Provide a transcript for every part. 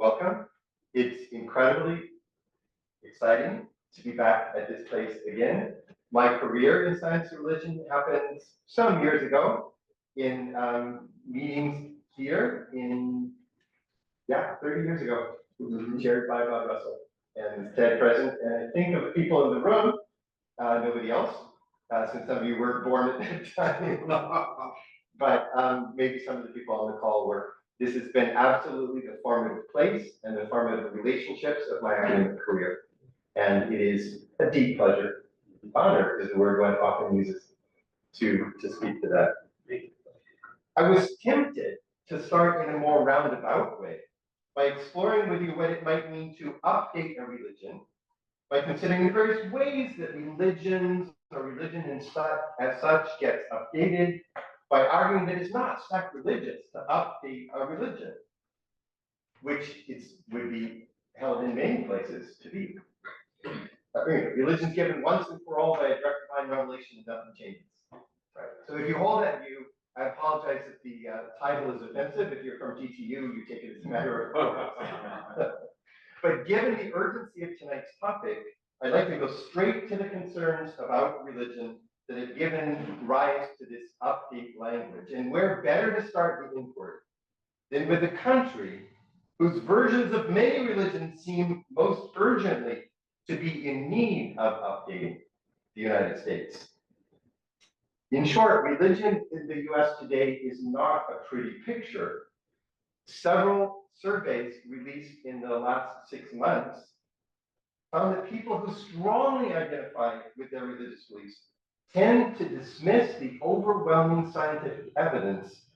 welcome. It's incredibly exciting to be back at this place again. My career in science and religion happened some years ago in meetings here in, 30 years ago, chaired by Bob Russell and Ted present. And I think of the people in the room, nobody else, since some of you were born at that time. But maybe some of the people on the call were. This has been absolutely the formative place and the formative relationships of my academic career. And it is a deep pleasure, honor is the word one often uses to speak to that. I was tempted to start in a more roundabout way by exploring with you what it might mean to update a religion, by considering the various ways that religions or religion as such gets updated, by arguing that it's not sacrilegious to update a religion, which would be held in many places to be. Religion's given once and for all by a direct divine revelation and nothing changes. Right? So if you hold that view, I apologize if the title is offensive. If you're from GTU, you take it as a matter of But given the urgency of tonight's topic, I'd like to go straight to the concerns about religion that have given rise to this update language. And where better to start the inquiry than with a country whose versions of many religions seem most urgently to be in need of updating, the United States. In short, religion in the US today is not a pretty picture. Several surveys released in the last 6 months found that people who strongly identify with their religious beliefs tend to dismiss the overwhelming scientific evidence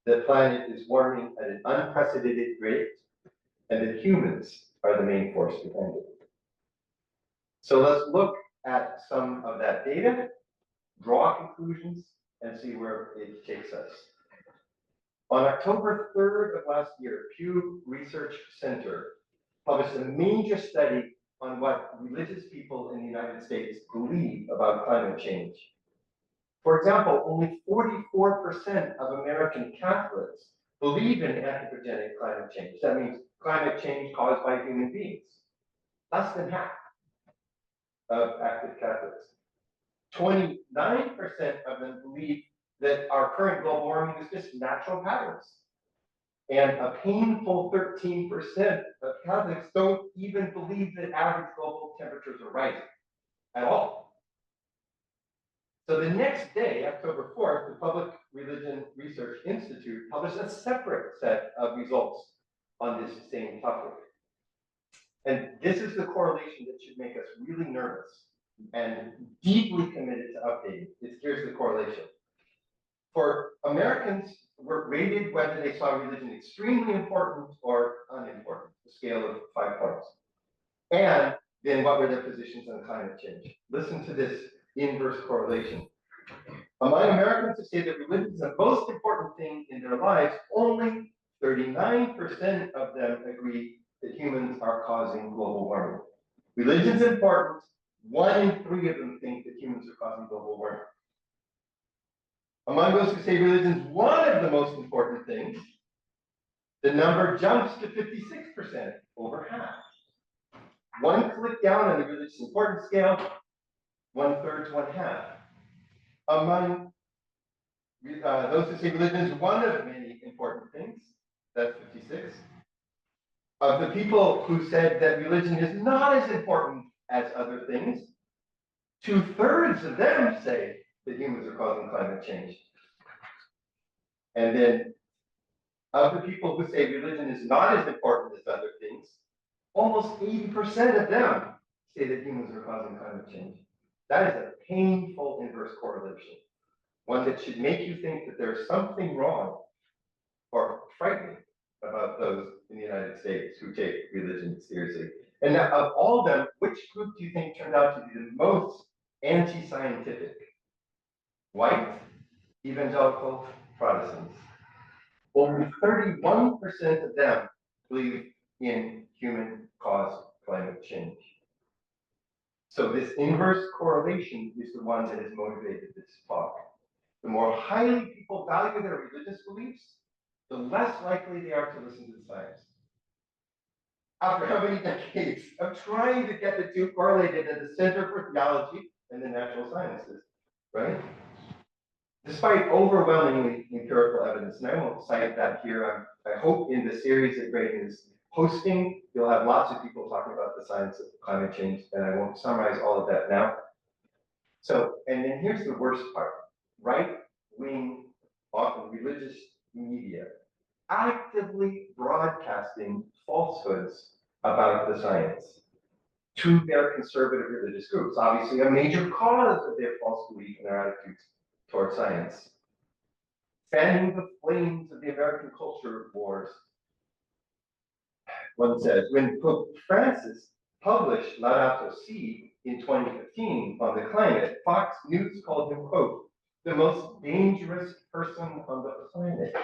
that the planet is warming at an unprecedented rate and that humans are the main force behind it. So let's look at some of that data, draw conclusions, and see where it takes us. On October 3rd of last year, Pew Research Center published a major study on what religious people in the United States believe about climate change. For example, only 44% of American Catholics believe in anthropogenic climate change. That means climate change caused by human beings. Less than half of active Catholics. 29% of them believe that our current global warming is just natural patterns. And a painful 13% of Catholics don't even believe that average global temperatures are rising at all. So the next day, October 4th, the Public Religion Research Institute published a separate set of results on this same topic. And this is the correlation that should make us really nervous and deeply committed to updating. Here's the correlation. For Americans, were rated whether they saw religion extremely important or unimportant, a scale of 5 points. And then what were their positions on climate change? Listen to this inverse correlation. Among Americans who say that religion is the most important thing in their lives, only 39% of them agree that humans are causing global warming. Religion's important. 1 in 3 of them think that humans are causing global warming. Among those who say religion is one of the most important things, the number jumps to 56%, over half. 1 click down on the religious importance scale, 1/3 to 1/2. Among those who say religion is one of many important things, that's 56. Of the people who said that religion is not as important as other things, 2/3 of them say that humans are causing climate change. And then, of the people who say religion is not as important as other things, almost 80% of them say that humans are causing climate change. That is a painful inverse correlation, one that should make you think that there's something wrong or frightening about those in the United States who take religion seriously. And now, of all of them, which group do you think turned out to be the most anti-scientific? White, evangelical, Protestants. Only 31% of them believe in human-caused climate change. So this inverse correlation is the one that has motivated this talk. The more highly people value their religious beliefs, the less likely they are to listen to the science. after how many decades of trying to get the two correlated at the Center for Theology and the Natural Sciences, right? Despite overwhelmingly empirical evidence, and I won't cite that here, I hope in the series that Clayton is hosting, you'll have lots of people talking about the science of climate change, and I won't summarize all of that now. So, and then here's the worst part. Right-wing, often religious media, actively broadcasting falsehoods about the science to their conservative religious groups. Obviously, a major cause of their false belief and their attitudes toward science. Fanning the flames of the American culture wars. One says, when Pope Francis published Laudato Si in 2015 on the climate, Fox News called him, quote, the most dangerous person on the planet.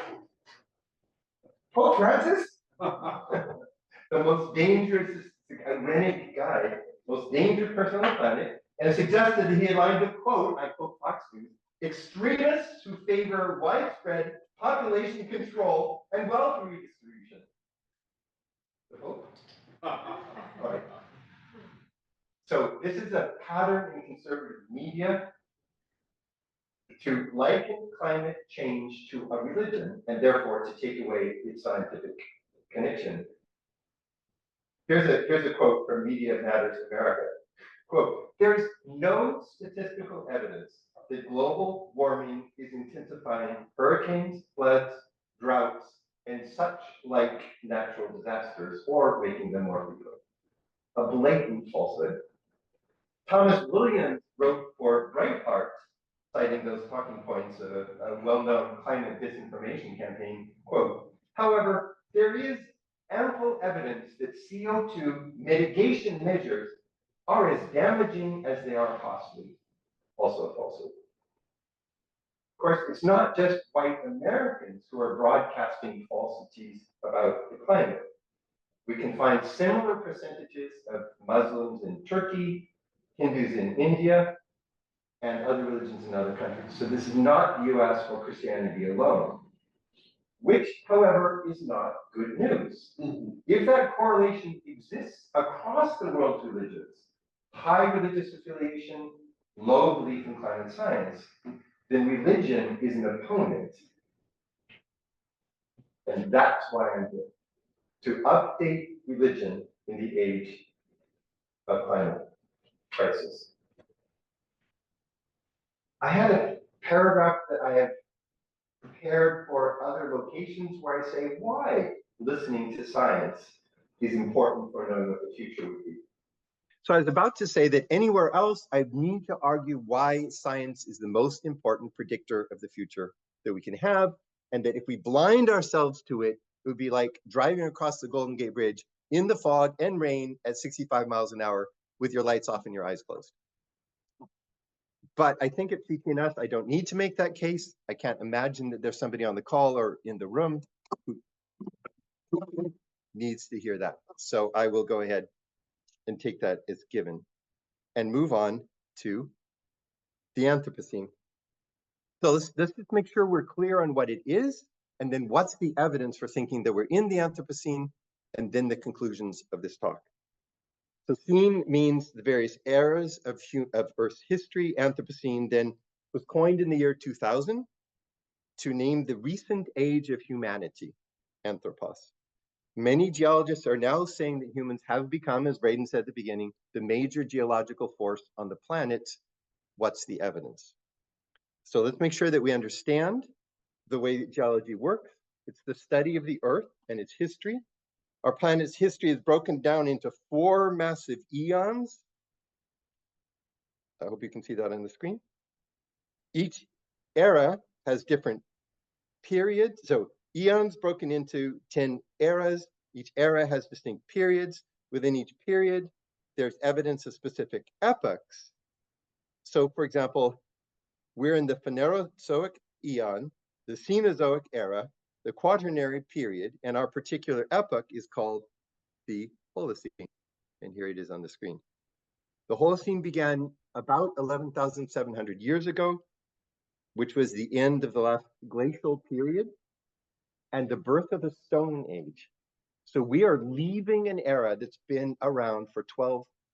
Pope Francis? The most dangerous, ironic guy, most dangerous person on the planet, and suggested that he aligned with, quote, I quote Fox News, extremists who favor widespread population control and wealth redistribution. The Pope? Right. So this is a pattern in conservative media to liken climate change to a religion and therefore to take away its scientific connection. Here's a quote from Media Matters America. Quote, there is no statistical evidence that global warming is intensifying hurricanes, floods, droughts, and such like natural disasters or making them more frequent. A blatant falsehood. Thomas Williams wrote for Breitbart, citing those talking points of a well-known climate disinformation campaign, quote, however, there is ample evidence that CO2 mitigation measures are as damaging as they are costly. Also a falsehood. Of course, it's not just white Americans who are broadcasting falsities about the climate. We can find similar percentages of Muslims in Turkey, Hindus in India, and other religions in other countries. So this is not US or Christianity alone, which, however, is not good news. If that correlation exists across the world's religions, high religious affiliation, low belief in climate science, then religion is an opponent. And that's why I'm here, to update religion in the age of climate crisis. I had a paragraph that I have prepared for other locations where I say why listening to science is important for knowing what the future would be. So I was about to say that anywhere else, I need to argue why science is the most important predictor of the future that we can have, and that if we blind ourselves to it, it would be like driving across the Golden Gate Bridge in the fog and rain at 65 miles an hour with your lights off and your eyes closed. But I think at CTNS, I don't need to make that case. I can't imagine that there's somebody on the call or in the room who needs to hear that. So I will go ahead and take that as given and move on to the Anthropocene. So let's just make sure we're clear on what it is, and then what's the evidence for thinking that we're in the Anthropocene, and then the conclusions of this talk. So scene means the various eras of Earth's history. Anthropocene then was coined in the year 2000 to name the recent age of humanity, anthropos. Many geologists are now saying that humans have become, as Braden said at the beginning, the major geological force on the planet. What's the evidence? So let's make sure that we understand the way that geology works. It's the study of the Earth and its history. Our planet's history is broken down into 4 massive eons. I hope you can see that on the screen. Each era has different periods. So eons broken into 10 eras. Each era has distinct periods. Within each period, there's evidence of specific epochs. So for example, we're in the Phanerozoic eon, the Cenozoic era, the Quaternary period, and our particular epoch is called the Holocene. And here it is on the screen. The Holocene began about 11,700 years ago, which was the end of the last glacial period and the birth of the Stone Age. So we are leaving an era that's been around for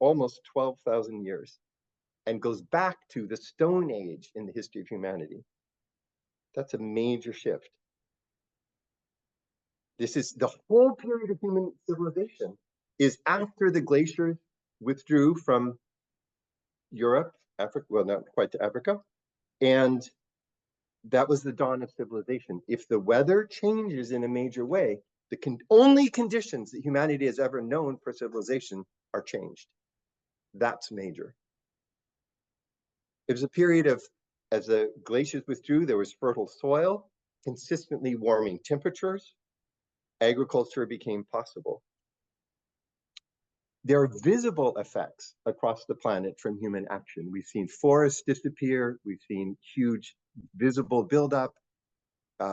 almost 12,000 years and goes back to the Stone Age in the history of humanity. That's a major shift. This is the whole period of human civilization is after the glaciers withdrew from Europe, Africa, well, not quite to Africa, and that was the dawn of civilization. If the weather changes in a major way, the only conditions that humanity has ever known for civilization are changed. That's major. It was a period of, as the glaciers withdrew, there was fertile soil, consistently warming temperatures, agriculture became possible. There are visible effects across the planet from human action. We've seen forests disappear, we've seen huge visible buildup,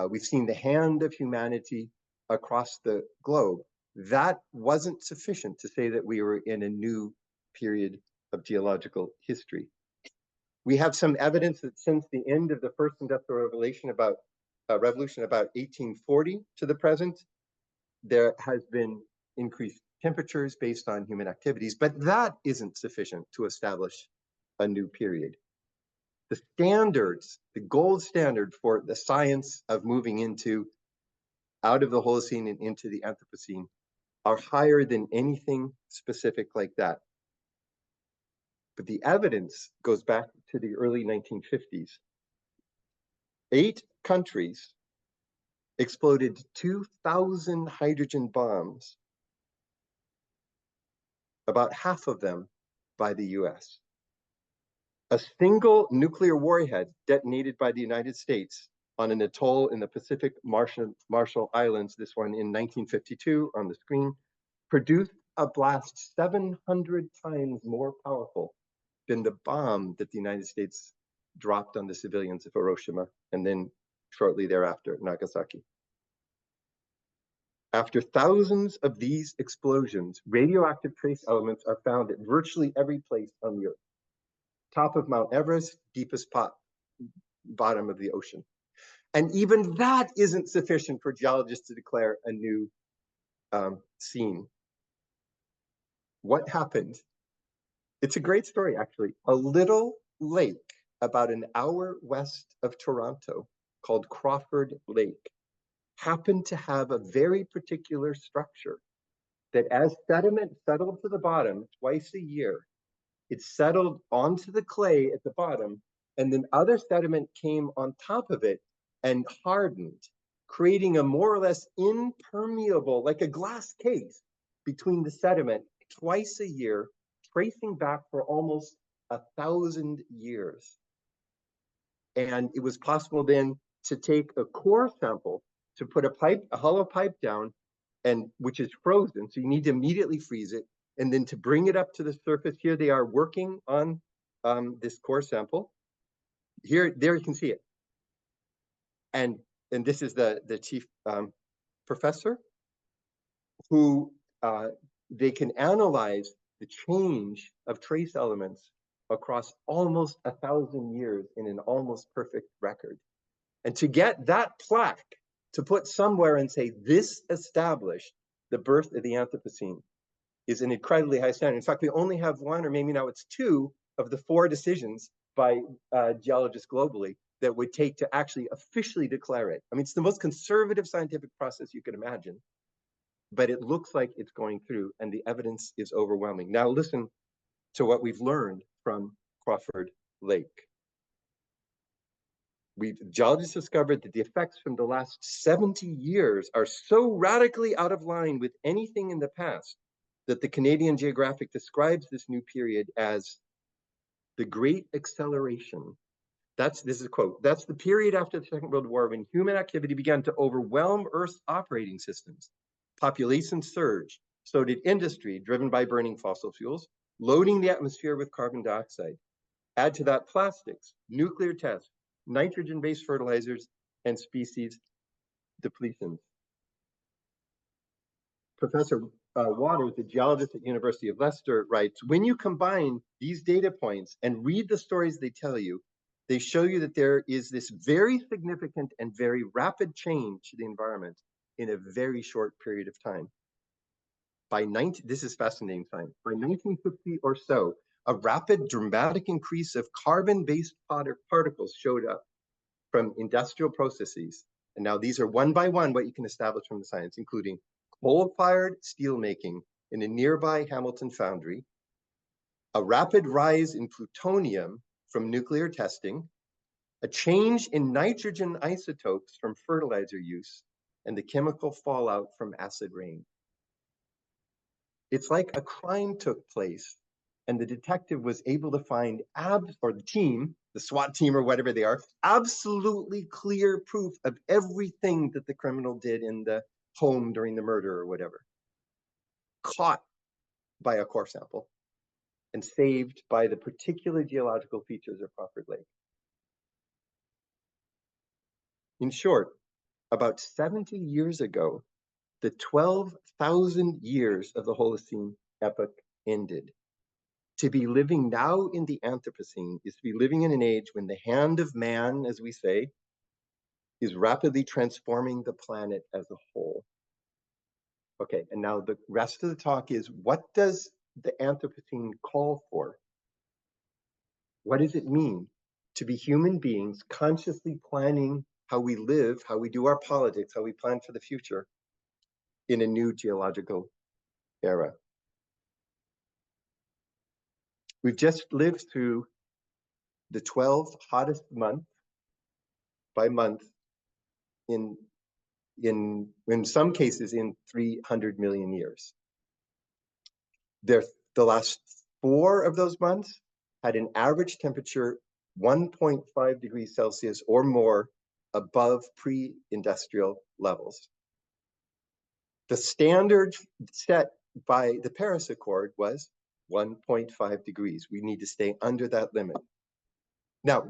we've seen the hand of humanity across the globe. That wasn't sufficient to say that we were in a new period of geological history. We have some evidence that since the end of the first industrial revolution about 1840 to the present, there has been increased temperatures based on human activities, but that isn't sufficient to establish a new period. The standards, the gold standard for the science of moving out of the Holocene and into the Anthropocene are higher than anything specific like that. But the evidence goes back to the early 1950s. 8 countries exploded 2,000 hydrogen bombs, about half of them by the US. A single nuclear warhead detonated by the United States on an atoll in the Pacific Marshall Islands, this one in 1952 on the screen, produced a blast 700 times more powerful than the bomb that the United States dropped on the civilians of Hiroshima and then shortly thereafter, Nagasaki. After thousands of these explosions, radioactive trace elements are found at virtually every place on the Earth. Top of Mount Everest, deepest bottom of the ocean. And even that isn't sufficient for geologists to declare a new scene. What happened? It's a great story, actually. A little lake about an hour west of Toronto called Crawford Lake happened to have a very particular structure that as sediment settled to the bottom twice a year, it settled onto the clay at the bottom, and then other sediment came on top of it and hardened, creating a more or less impermeable, like a glass case between the sediment twice a year, tracing back for almost 1,000 years. And it was possible then to take a core sample, to put a hollow pipe down, and which is frozen, so you need to immediately freeze it, and then to bring it up to the surface. Here they are working on this core sample. There you can see it. And this is the chief professor who they can analyze the change of trace elements across almost 1,000 years in an almost perfect record. And to get that plaque to put somewhere and say this established the birth of the Anthropocene is an incredibly high standard. In fact, we only have 1, or maybe now it's 2, of the 4 decisions by geologists globally that would take to actually officially declare it. I mean, it's the most conservative scientific process you could imagine, but it looks like it's going through, and the evidence is overwhelming. Now listen to what we've learned from Crawford Lake. Geologists discovered that the effects from the last 70 years are so radically out of line with anything in the past that the Canadian Geographic describes this new period as the Great Acceleration. This is a quote. That's the period after the Second World War when human activity began to overwhelm Earth's operating systems. Population surged, so did industry driven by burning fossil fuels, loading the atmosphere with carbon dioxide. Add to that plastics, nuclear tests, nitrogen-based fertilizers, and species depletions. Professor Waters, a geologist at University of Leicester, writes, when you combine these data points and read the stories they tell you, they show you that there is this very significant and very rapid change to the environment in a very short period of time. this is fascinating science, by 1950 or so, a rapid dramatic increase of carbon-based particles showed up from industrial processes. And now these are one by one what you can establish from the science, including coal-fired steelmaking in a nearby Hamilton foundry, a rapid rise in plutonium from nuclear testing, a change in nitrogen isotopes from fertilizer use, and the chemical fallout from acid rain. It's like a crime took place and the detective was able to find or the team, the SWAT team or whatever they are, absolutely clear proof of everything that the criminal did in the home during the murder or whatever. Caught by a core sample and saved by the particular geological features of Crawford Lake. In short, about 70 years ago, the 12,000 years of the Holocene epoch ended. To be living now in the Anthropocene is to be living in an age when the hand of man, as we say, is rapidly transforming the planet as a whole. Okay, and now the rest of the talk is, what does the Anthropocene call for? What does it mean to be human beings consciously planning how we live, how we do our politics, how we plan for the future in a new geological era? We've just lived through the 12 hottest month by month in some cases in 300 million years. The last 4 of those months had an average temperature 1.5 degrees Celsius or more above pre-industrial levels. The standard set by the Paris Accord was 1.5 degrees. We need to stay under that limit. Now,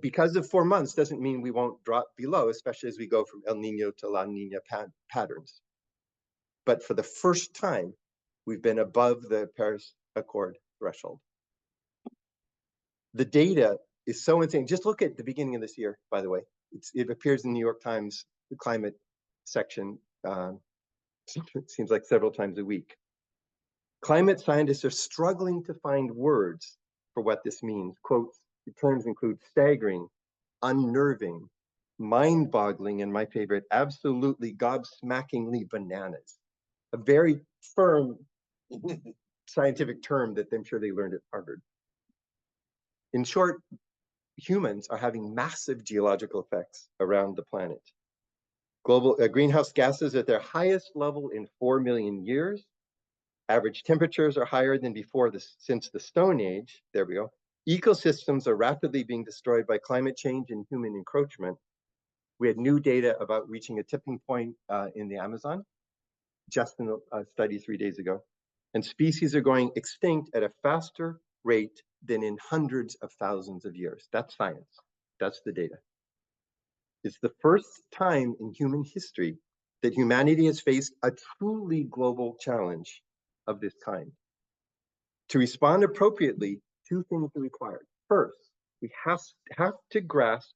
because of 4 months doesn't mean we won't drop below, especially as we go from El Nino to La Nina patterns. But for the first time, we've been above the Paris Accord threshold. The data is so insane. Just look at the beginning of this year, by the way. It appears in the New York Times, the climate section, it seems like several times a week. Climate scientists are struggling to find words for what this means. Quotes, the terms include staggering, unnerving, mind-boggling, and my favorite, absolutely gobsmackingly bananas. A very firm scientific term that I'm sure they learned at Harvard. In short, humans are having massive geological effects around the planet. Global greenhouse gases at their highest level in 4 million years. Average temperatures are higher than before since the Stone Age. There we go. Ecosystems are rapidly being destroyed by climate change and human encroachment. We had new data about reaching a tipping point in the Amazon, just in a study 3 days ago. And species are going extinct at a faster rate than in hundreds of thousands of years. That's science. That's the data. It's the first time in human history that humanity has faced a truly global challenge of this kind. To respond appropriately, 2 things are required. First, we have to grasp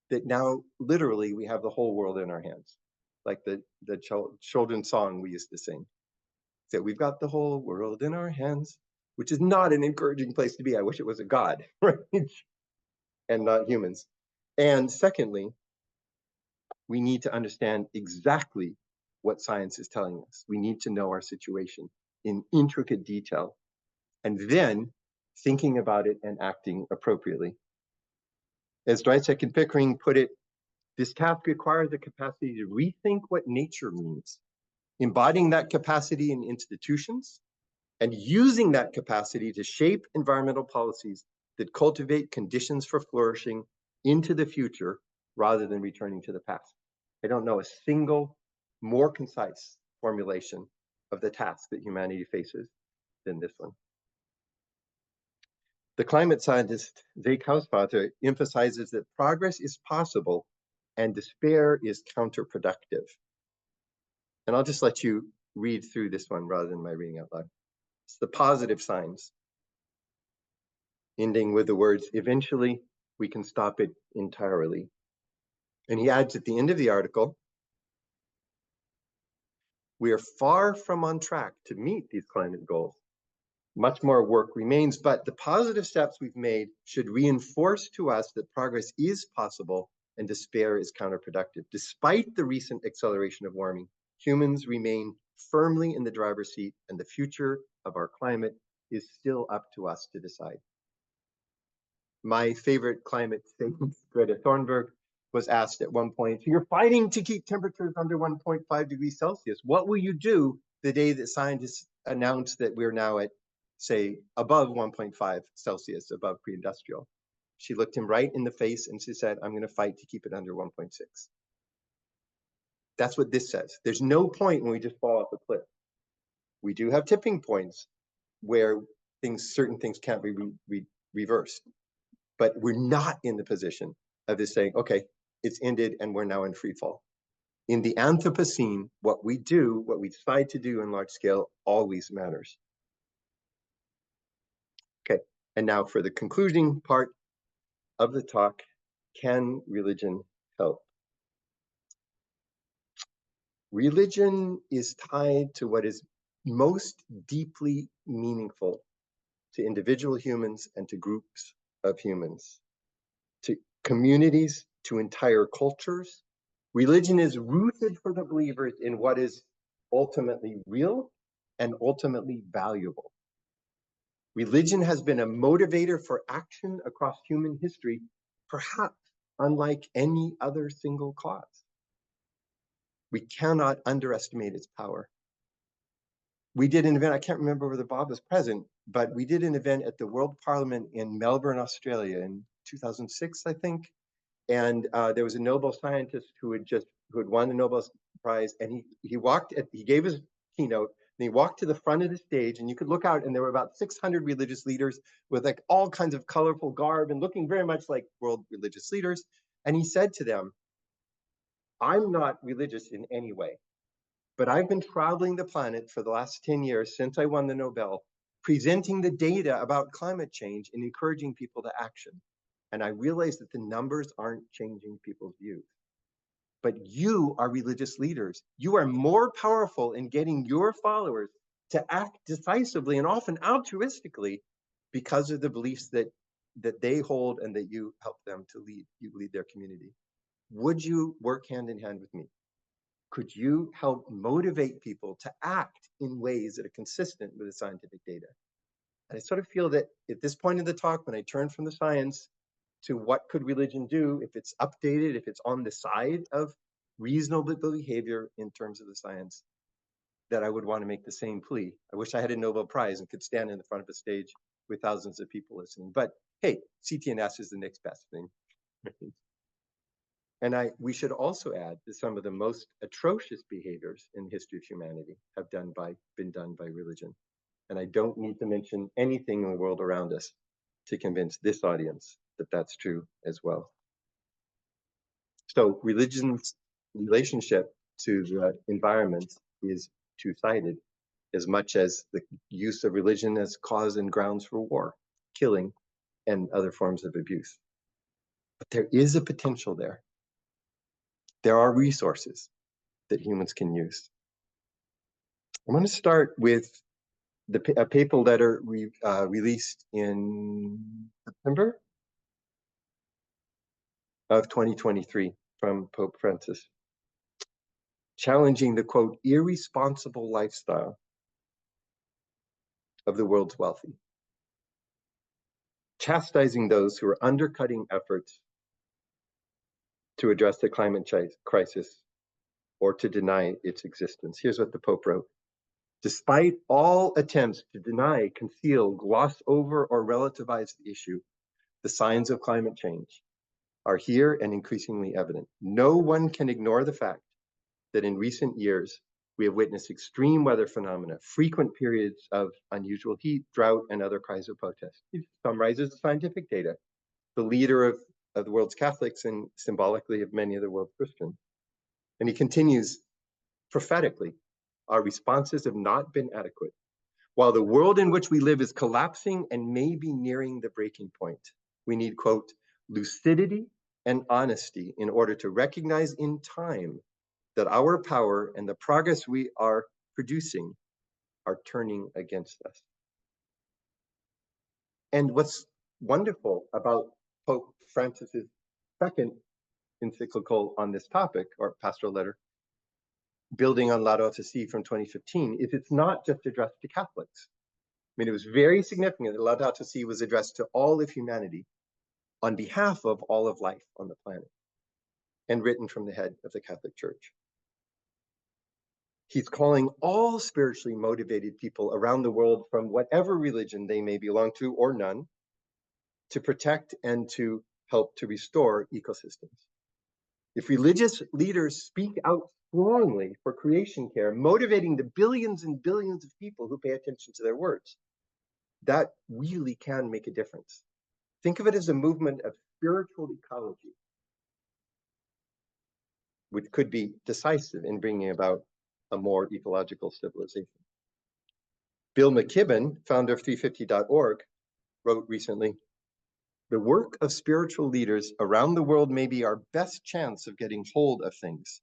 that now literally we have the whole world in our hands, like the children's song we used to sing. That we've got the whole world in our hands, which is not an encouraging place to be. I wish it was a god, right? And not humans. And secondly, we need to understand exactly what science is telling us. We need to know our situation in intricate detail, and then thinking about it and acting appropriately. As Dreitzek and Pickering put it, this task requires the capacity to rethink what nature means, embodying that capacity in institutions, and using that capacity to shape environmental policies that cultivate conditions for flourishing into the future rather than returning to the past. I don't know a single more concise formulation of the task that humanity faces than this one. The climate scientist Zeke Hausvater emphasizes that progress is possible and despair is counterproductive. And I'll just let you read through this one rather than my reading out loud. It's the positive signs, ending with the words, eventually we can stop it entirely. And he adds at the end of the article, We are far from on track to meet these climate goals. Much more work remains, but the positive steps we've made should reinforce to us that progress is possible and despair is counterproductive. Despite the recent acceleration of warming, humans remain firmly in the driver's seat, and the future of our climate is still up to us to decide. My favorite climate statement, Greta Thunberg, was asked at one point, "You're fighting to keep temperatures under 1.5 degrees Celsius. What will you do the day that scientists announce that we're now at, say, above 1.5 Celsius, above pre-industrial?" She looked him right in the face and she said, "I'm going to fight to keep it under 1.6. That's what this says. There's no point when we just fall off a cliff. We do have tipping points where certain things can't be reversed, but we're not in the position of just saying, okay, it's ended and we're now in free fall. In the Anthropocene, what we do, what we decide to do in large scale always matters. Okay, and now for the concluding part of the talk, can religion help? Religion is tied to what is most deeply meaningful to individual humans and to groups of humans, to communities, to entire cultures. Religion is rooted for the believers in what is ultimately real and ultimately valuable. Religion has been a motivator for action across human history, perhaps unlike any other single cause. We cannot underestimate its power. We did an event, I can't remember whether Bob was present, but we did an event at the World Parliament in Melbourne, Australia in 2006, I think. And there was a Nobel scientist who had won the Nobel Prize, and he gave his keynote, and he walked to the front of the stage, and you could look out, and there were about 600 religious leaders with like all kinds of colorful garb and looking very much like world religious leaders. And he said to them, "I'm not religious in any way, but I've been traveling the planet for the last 10 years since I won the Nobel, presenting the data about climate change and encouraging people to action. And I realized that the numbers aren't changing people's views. But you are religious leaders. You are more powerful in getting your followers to act decisively and often altruistically because of the beliefs that they hold and that you help them to lead. You lead their community. Would you work hand in hand with me? Could you help motivate people to act in ways that are consistent with the scientific data?" And I sort of feel that at this point in the talk, when I turn from the science to what could religion do, if it's updated, if it's on the side of reasonable behavior in terms of the science, that I would want to make the same plea. I wish I had a Nobel Prize and could stand in the front of a stage with thousands of people listening. But hey, CTNS is the next best thing. And we should also add that some of the most atrocious behaviors in the history of humanity have been done by religion. And I don't need to mention anything in the world around us to convince this audience that that's true as well. So religion's relationship to the environment is two-sided, as much as the use of religion as cause and grounds for war, killing, and other forms of abuse. But there is a potential there. There are resources that humans can use. I'm going to start with a papal letter released in September of 2023 from Pope Francis, challenging the, quote, irresponsible lifestyle of the world's wealthy, chastising those who are undercutting efforts to address the climate crisis or to deny its existence. Here's what the Pope wrote. Despite all attempts to deny, conceal, gloss over, or relativize the issue, the signs of climate change are here and increasingly evident. No one can ignore the fact that in recent years, we have witnessed extreme weather phenomena, frequent periods of unusual heat, drought, and other cries of protest. He summarizes the scientific data. The leader of the world's Catholics and symbolically of many of the world's Christians. And he continues prophetically, our responses have not been adequate. While the world in which we live is collapsing and may be nearing the breaking point, we need, quote, lucidity and honesty in order to recognize in time that our power and the progress we are producing are turning against us. And what's wonderful about Pope Francis's second encyclical on this topic, or pastoral letter, building on Laudato Si from 2015, is it's not just addressed to Catholics. I mean, it was very significant that Laudato Si was addressed to all of humanity on behalf of all of life on the planet, and written from the head of the Catholic Church. He's calling all spiritually motivated people around the world, from whatever religion they may belong to or none, to protect and to help to restore ecosystems. If religious leaders speak out strongly for creation care, motivating the billions and billions of people who pay attention to their words, that really can make a difference. Think of it as a movement of spiritual ecology, which could be decisive in bringing about a more ecological civilization. Bill McKibben, founder of 350.org, wrote recently, "The work of spiritual leaders around the world may be our best chance of getting hold of things.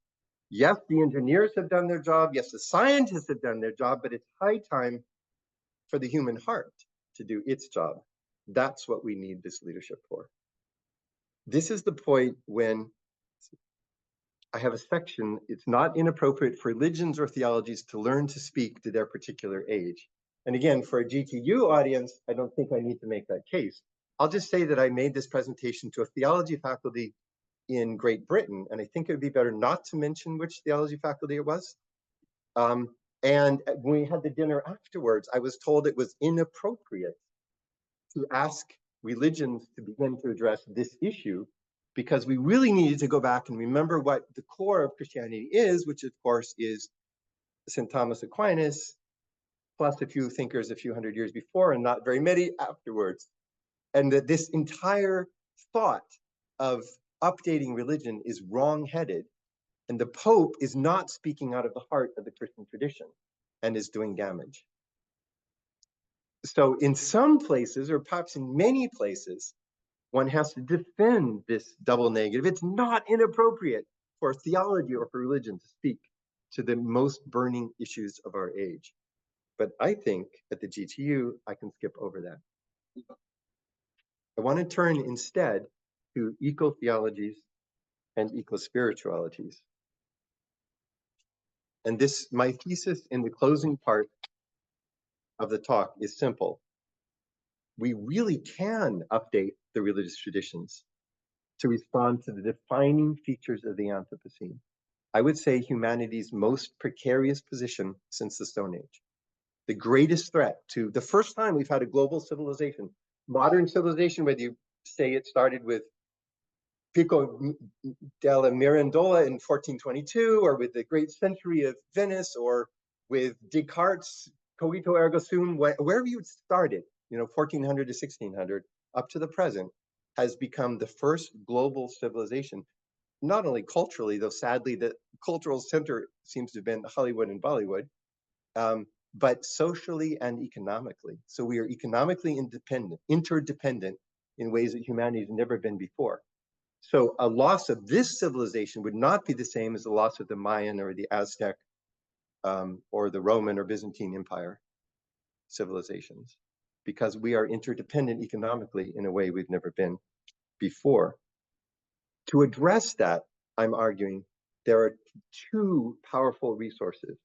Yes, the engineers have done their job. Yes, the scientists have done their job, but it's high time for the human heart to do its job. That's what we need this leadership for." This is the point when I have a section, it's not inappropriate for religions or theologies to learn to speak to their particular age. And again, for a GTU audience, I don't think I need to make that case. I'll just say that I made this presentation to a theology faculty in Great Britain, and I think it would be better not to mention which theology faculty it was. And when we had the dinner afterwards, I was told it was inappropriate to ask religions to begin to address this issue, because we really needed to go back and remember what the core of Christianity is, which of course is St. Thomas Aquinas, plus a few thinkers a few hundred years before and not very many afterwards. And that this entire thought of updating religion is wrong-headed, and the Pope is not speaking out of the heart of the Christian tradition and is doing damage. So in some places, or perhaps in many places, one has to defend this double negative. It's not inappropriate for theology or for religion to speak to the most burning issues of our age. But I think at the GTU, I can skip over that. I want to turn instead to eco-theologies and eco-spiritualities. And this, my thesis in the closing part of the talk is simple. We really can update the religious traditions to respond to the defining features of the Anthropocene. I would say humanity's most precarious position since the Stone Age. The greatest threat to the first time we've had a global civilization, modern civilization, whether you say it started with Pico della Mirandola in 1422, or with the great century of Venice, or with Descartes' Cogito ergo sum, wherever you started, 1400 to 1600, up to the present, has become the first global civilization, not only culturally, though sadly the cultural center seems to have been Hollywood and Bollywood, but socially and economically. So we are economically interdependent in ways that humanity has never been before. So a loss of this civilization would not be the same as the loss of the Mayan or the Aztec or the Roman or Byzantine Empire civilizations, because we are interdependent economically in a way we've never been before. To address that, I'm arguing there are two powerful resources.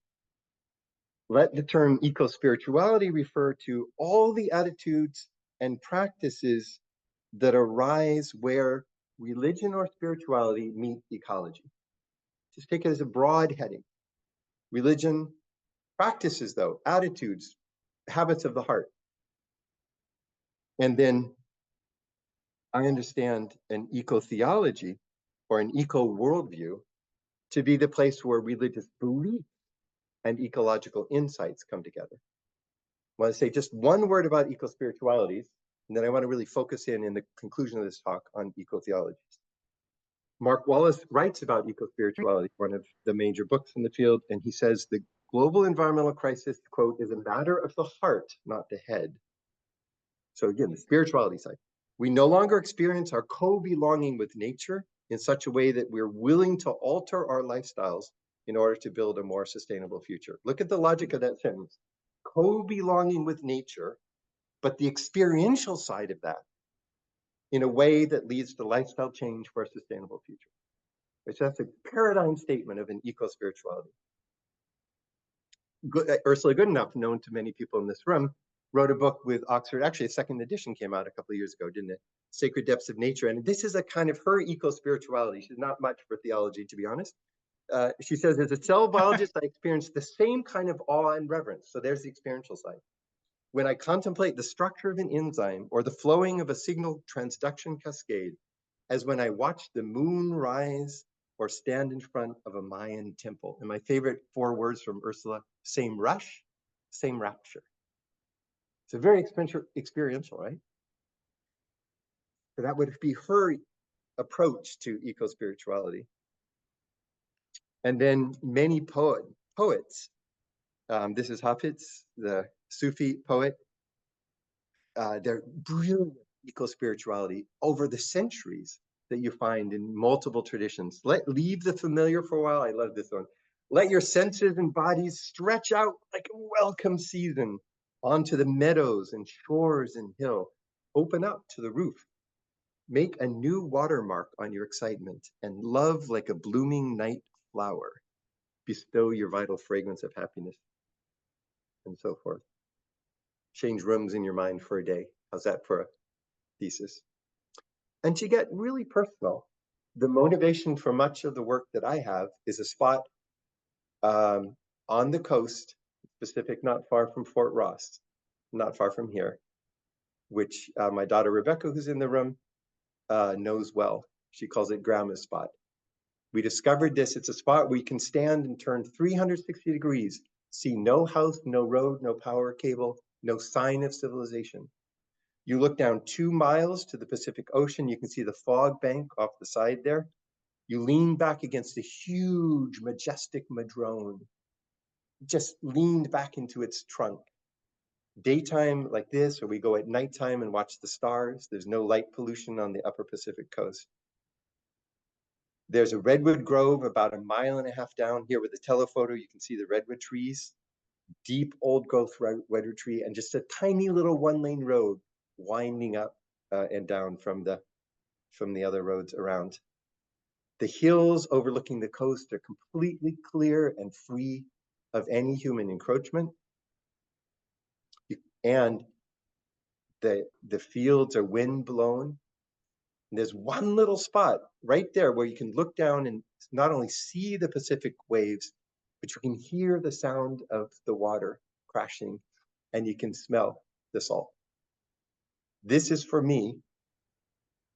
Let the term eco-spirituality refer to all the attitudes and practices that arise where religion or spirituality meet ecology. Just take it as a broad heading. Religion, practices though, attitudes, habits of the heart. And then I understand an eco-theology or an eco-worldview to be the place where religious belief and ecological insights come together. I want to say just one word about eco-spiritualities, and then I want to really focus in the conclusion of this talk on eco-theologies. Mark Wallace writes about eco-spirituality, one of the major books in the field, and he says the global environmental crisis, quote, is a matter of the heart, not the head. So again, the spirituality side. We no longer experience our co-belonging with nature in such a way that we're willing to alter our lifestyles in order to build a more sustainable future. Look at the logic of that sentence. Co-belonging with nature, but the experiential side of that in a way that leads to lifestyle change for a sustainable future. Which that's a paradigm statement of an eco-spirituality. Ursula Goodenough, known to many people in this room, wrote a book with Oxford. Actually, a second edition came out a couple of years ago, didn't it? Sacred Depths of Nature. And this is a kind of her eco-spirituality. She's not much for theology, to be honest. She says, as a cell biologist, I experience the same kind of awe and reverence. So there's the experiential side. When I contemplate the structure of an enzyme or the flowing of a signal transduction cascade, as when I watch the moon rise or stand in front of a Mayan temple. And my favorite 4 words from Ursula, same rush, same rapture. It's a very experiential, right? So that would be her approach to eco-spirituality. And then many poets, this is Hafiz, the Sufi poet, they're brilliant eco-spirituality over the centuries that you find in multiple traditions. Leave the familiar for a while. I love this one. Let your senses and bodies stretch out like a welcome season onto the meadows and shores and hill. Open up to the roof. Make a new watermark on your excitement and love like a blooming night flower. Bestow your vital fragrance of happiness and so forth. Change rooms in your mind for a day. How's that for a thesis? And to get really personal, the motivation for much of the work that I have is a spot on the coast, Pacific, not far from Fort Ross, not far from here, which my daughter Rebecca, who's in the room, knows well. She calls it Grandma's Spot. We discovered this. It's a spot where you can stand and turn 360 degrees, see no house, no road, no power cable, no sign of civilization. You look down 2 miles to the Pacific Ocean, you can see the fog bank off the side there. You lean back against a huge, majestic madrone, just leaned back into its trunk. Daytime like this, or we go at nighttime and watch the stars. There's no light pollution on the upper Pacific coast. There's a redwood grove about 1.5 miles down here with the telephoto. You can see the redwood trees, deep old growth redwood tree, and just a tiny little 1-lane road winding up and down from the other roads around. The hills overlooking the coast are completely clear and free of any human encroachment. And the fields are wind blown. And there's one little spot right there where you can look down and not only see the Pacific waves, but you can hear the sound of the water crashing and you can smell the salt. This is for me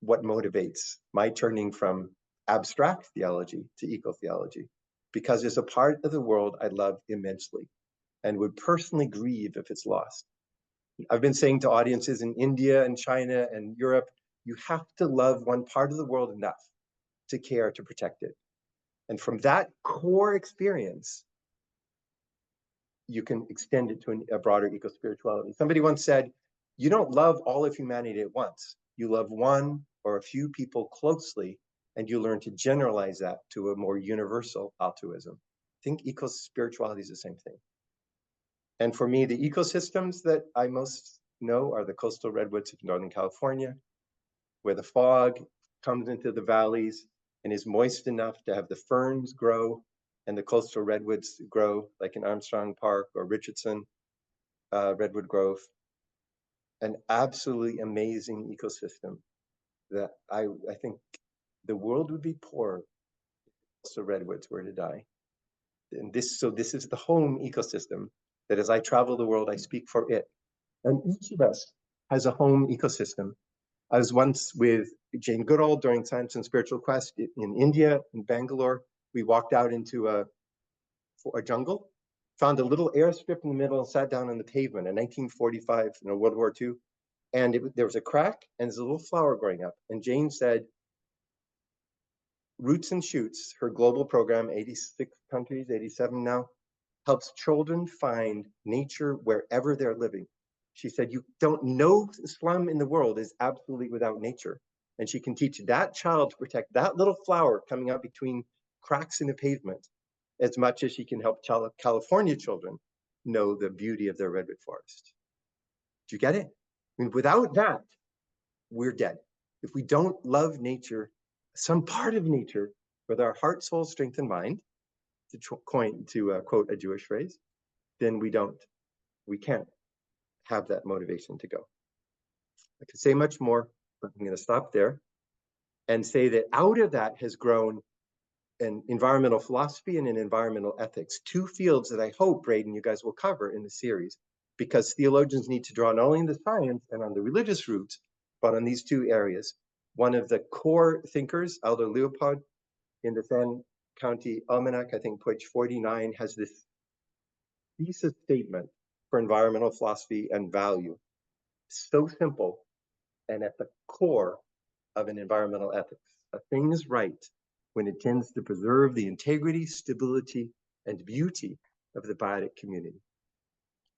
what motivates my turning from abstract theology to eco-theology, because it's a part of the world I love immensely and would personally grieve if it's lost. I've been saying to audiences in India and China and Europe, you have to love one part of the world enough to care to protect it. And from that core experience, you can extend it to a broader eco-spirituality. Somebody once said, you don't love all of humanity at once. You love one or a few people closely, and you learn to generalize that to a more universal altruism. I think eco-spirituality is the same thing. And for me, the ecosystems that I most know are the coastal redwoods of Northern California, where the fog comes into the valleys and is moist enough to have the ferns grow and the coastal redwoods grow, like in Armstrong Park or Richardson Redwood Grove. An absolutely amazing ecosystem that I think the world would be poor if coastal redwoods were to die. And this is the home ecosystem that as I travel the world, I speak for it. And each of us has a home ecosystem. I was once with Jane Goodall during Science and Spiritual Quest in India, in Bangalore. We walked out into a jungle, found a little airstrip in the middle, and sat down on the pavement in 1945, World War II. And there was a crack, and there's a little flower growing up. And Jane said, Roots and Shoots, her global program, 86 countries, 87 now, helps children find nature wherever they're living. She said, no slum in the world is absolutely without nature. And she can teach that child to protect that little flower coming out between cracks in the pavement as much as she can help California children know the beauty of their redwood forest. Do you get it? I mean, without that, we're dead. If we don't love nature, some part of nature, with our heart, soul, strength, and mind, to quote a Jewish phrase, then we can't have that motivation to go. I could say much more, but I'm going to stop there and say that out of that has grown an environmental philosophy and an environmental ethics, two fields that I hope, Braden, you guys will cover in the series, because theologians need to draw not only on the science and on the religious roots, but on these two areas. One of the core thinkers, Aldo Leopold, in the San County Almanac, I think page 49, has this thesis statement for environmental philosophy and value. So simple and at the core of an environmental ethics. A thing is right when it tends to preserve the integrity, stability, and beauty of the biotic community.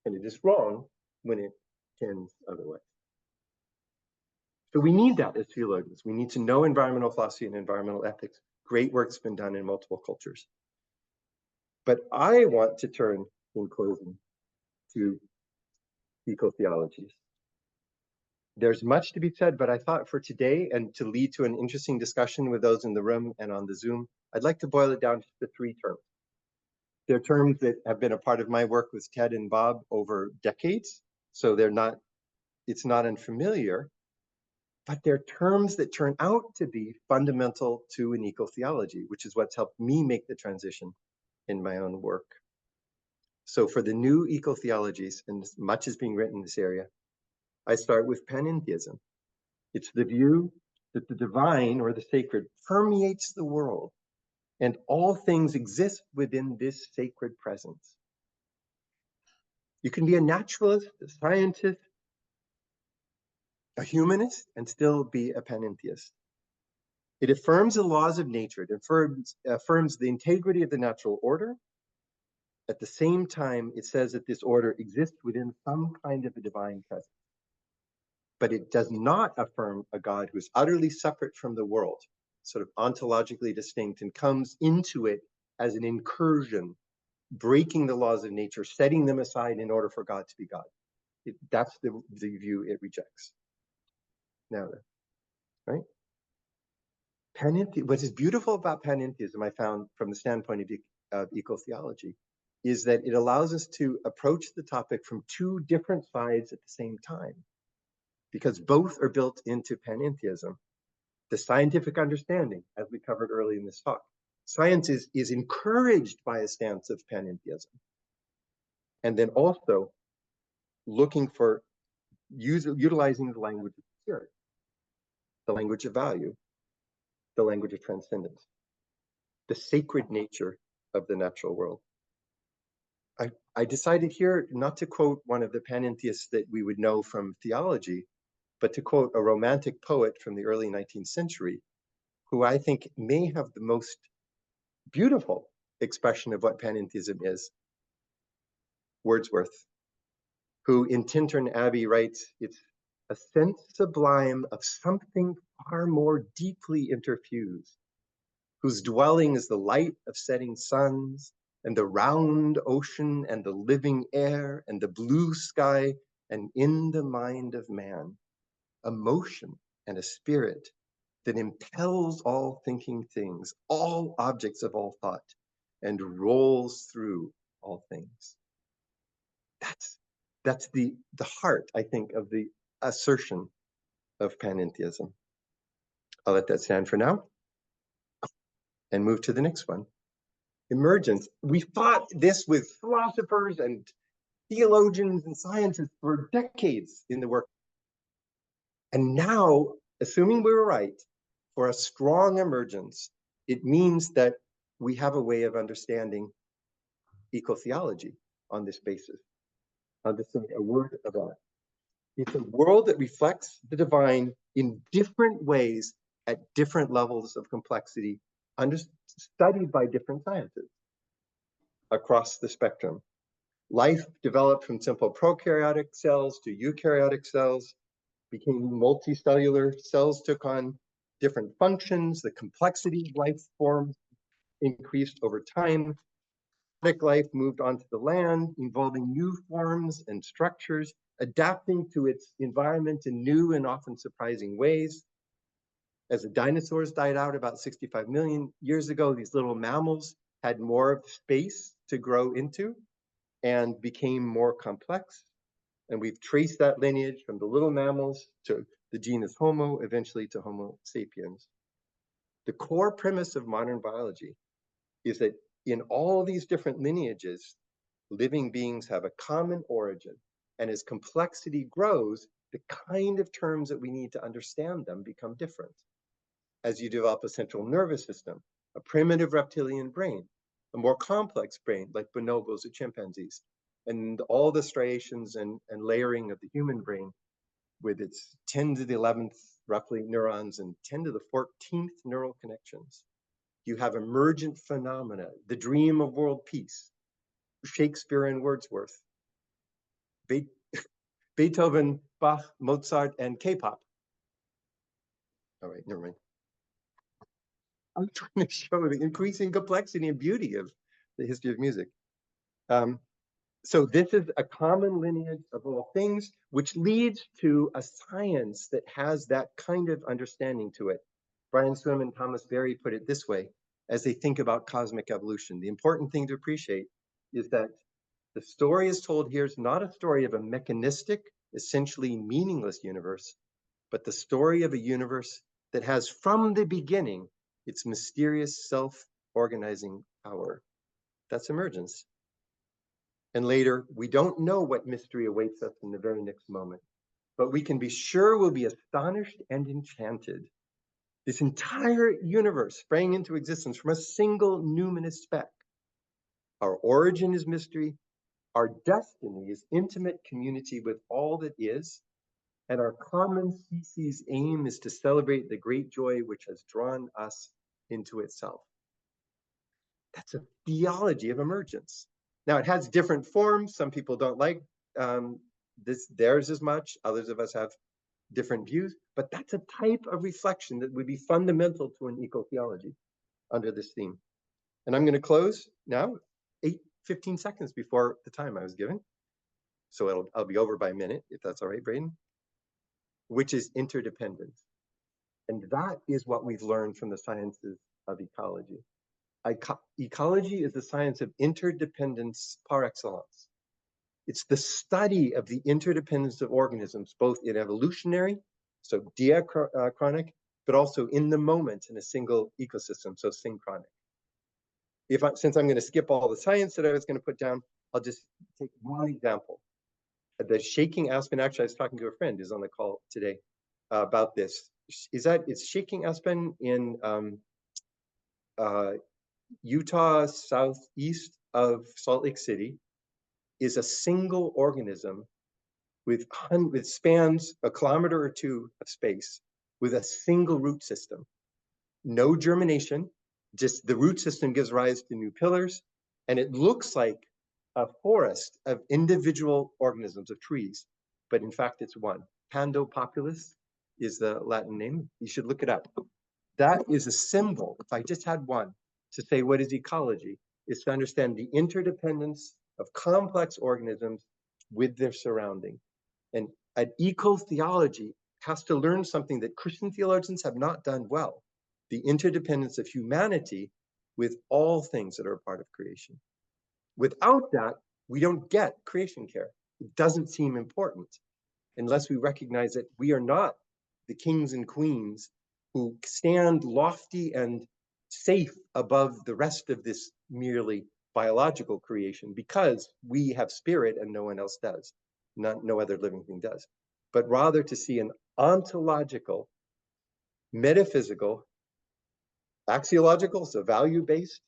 And it is wrong when it tends otherwise. So we need that as theologians. We need to know environmental philosophy and environmental ethics. Great work's been done in multiple cultures. But I want to turn, in closing, to ecotheologies. There's much to be said, but I thought for today, and to lead to an interesting discussion with those in the room and on the Zoom, I'd like to boil it down to 3 terms. They're terms that have been a part of my work with Ted and Bob over decades, so it's not unfamiliar, but they're terms that turn out to be fundamental to an ecotheology, which is what's helped me make the transition in my own work. So for the new ecotheologies, and much is being written in this area, I start with panentheism. It's the view that the divine or the sacred permeates the world and all things exist within this sacred presence. You can be a naturalist, a scientist, a humanist, and still be a panentheist. It affirms the laws of nature. It affirms the integrity of the natural order. At the same time, it says that this order exists within some kind of a divine presence. But it does not affirm a God who is utterly separate from the world, sort of ontologically distinct, and comes into it as an incursion, breaking the laws of nature, setting them aside in order for God to be God. That's the view it rejects. Now, right? What is beautiful about panentheism, I found from the standpoint of ecotheology, is that it allows us to approach the topic from 2 different sides at the same time, because both are built into panentheism. The scientific understanding, as we covered early in this talk, science is encouraged by a stance of panentheism. And then also looking for utilizing the language of spirit, the language of value, the language of transcendence, the sacred nature of the natural world. I decided here not to quote one of the panentheists that we would know from theology, but to quote a romantic poet from the early 19th century, who I think may have the most beautiful expression of what panentheism is, Wordsworth, who in Tintern Abbey writes, "It's a sense sublime of something far more deeply interfused, whose dwelling is the light of setting suns, and the round ocean, and the living air, and the blue sky, and in the mind of man, a motion and a spirit that impels all thinking things, all objects of all thought, and rolls through all things." That's the heart, I think, of the assertion of panentheism. I'll let that stand for now and move to the next one. Emergence. We fought this with philosophers and theologians and scientists for decades in the work. And now, assuming we were right, for a strong emergence, it means that we have a way of understanding ecotheology on this basis. I'll just say a word about it. It's a world that reflects the divine in different ways at different levels of complexity, studied by different sciences across the spectrum. Life developed from simple prokaryotic cells to eukaryotic cells, became multicellular. Cells took on different functions. The complexity of life forms increased over time. aquatic life moved onto the land, involving new forms and structures, adapting to its environment in new and often surprising ways. As the dinosaurs died out about 65 million years ago, these little mammals had more space to grow into and became more complex. And we've traced that lineage from the little mammals to the genus Homo, eventually to Homo sapiens. The core premise of modern biology is that in all these different lineages, living beings have a common origin. And as complexity grows, the kind of terms that we need to understand them become different. As you develop a central nervous system, a primitive reptilian brain, a more complex brain like bonobos or chimpanzees, and all the striations and layering of the human brain with its 10 to the 11th, roughly, neurons and 10 to the 14th neural connections. You have emergent phenomena, the dream of world peace, Shakespeare and Wordsworth, Beethoven, Bach, Mozart, and K-pop. All right, never mind. I'm trying to show the increasing complexity and beauty of the history of music. So this is a common lineage of all things, which leads to a science that has that kind of understanding to it. Brian Swim and Thomas Berry put it this way, as they think about cosmic evolution. The important thing to appreciate is that the story is told here is not a story of a mechanistic, essentially meaningless universe, but the story of a universe that has from the beginning its mysterious self-organizing power. That's emergence. And later, we don't know what mystery awaits us in the very next moment, but we can be sure we'll be astonished and enchanted. This entire universe sprang into existence from a single numinous speck. Our origin is mystery. Our destiny is intimate community with all that is. And our common species aim is to celebrate the great joy which has drawn us into itself. That's a theology of emergence. Now, it has different forms. Some people don't like theirs as much. Others of us have different views. But that's a type of reflection that would be fundamental to an ecotheology under this theme. And I'm going to close now, 15 seconds before the time I was given. So I'll be over by a minute, if that's all right, Braden, which is interdependence. And that is what we've learned from the sciences of ecology. Ecology is the science of interdependence par excellence. It's the study of the interdependence of organisms, both in evolutionary, so diachronic, but also in the moment in a single ecosystem, so synchronic. Since I'm going to skip all the science that I was going to put down, I'll just take one example. The shaking aspen, actually, I was talking to a friend who's on the call today about this. It's shaking aspen in Utah, southeast of Salt Lake City, is a single organism with spans a kilometer or two of space with a single root system. No germination, just the root system gives rise to new pillars, and it looks like a forest of individual organisms, of trees, but in fact it's one. Pando populus is the Latin name. You should look it up. That is a symbol, if I just had one, to say what is ecology, is to understand the interdependence of complex organisms with their surrounding. And an ecotheology has to learn something that Christian theologians have not done well, the interdependence of humanity with all things that are a part of creation. Without that, we don't get creation care. It doesn't seem important unless we recognize that we are not the kings and queens who stand lofty and safe above the rest of this merely biological creation, because we have spirit and no one else does, no other living thing does, but rather to see an ontological, metaphysical, axiological, so value-based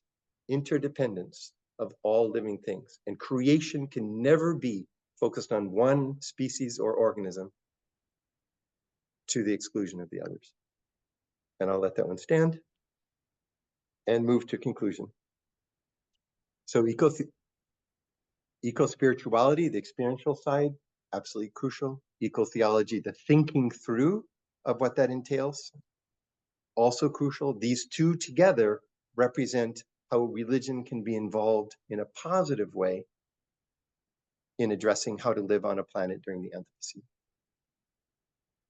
interdependence of all living things. And creation can never be focused on one species or organism to the exclusion of the others. And I'll let that one stand and move to conclusion. So eco-spirituality, the experiential side, absolutely crucial. Ecotheology, the thinking through of what that entails, also crucial. These two together represent how religion can be involved in a positive way in addressing how to live on a planet during the Anthropocene.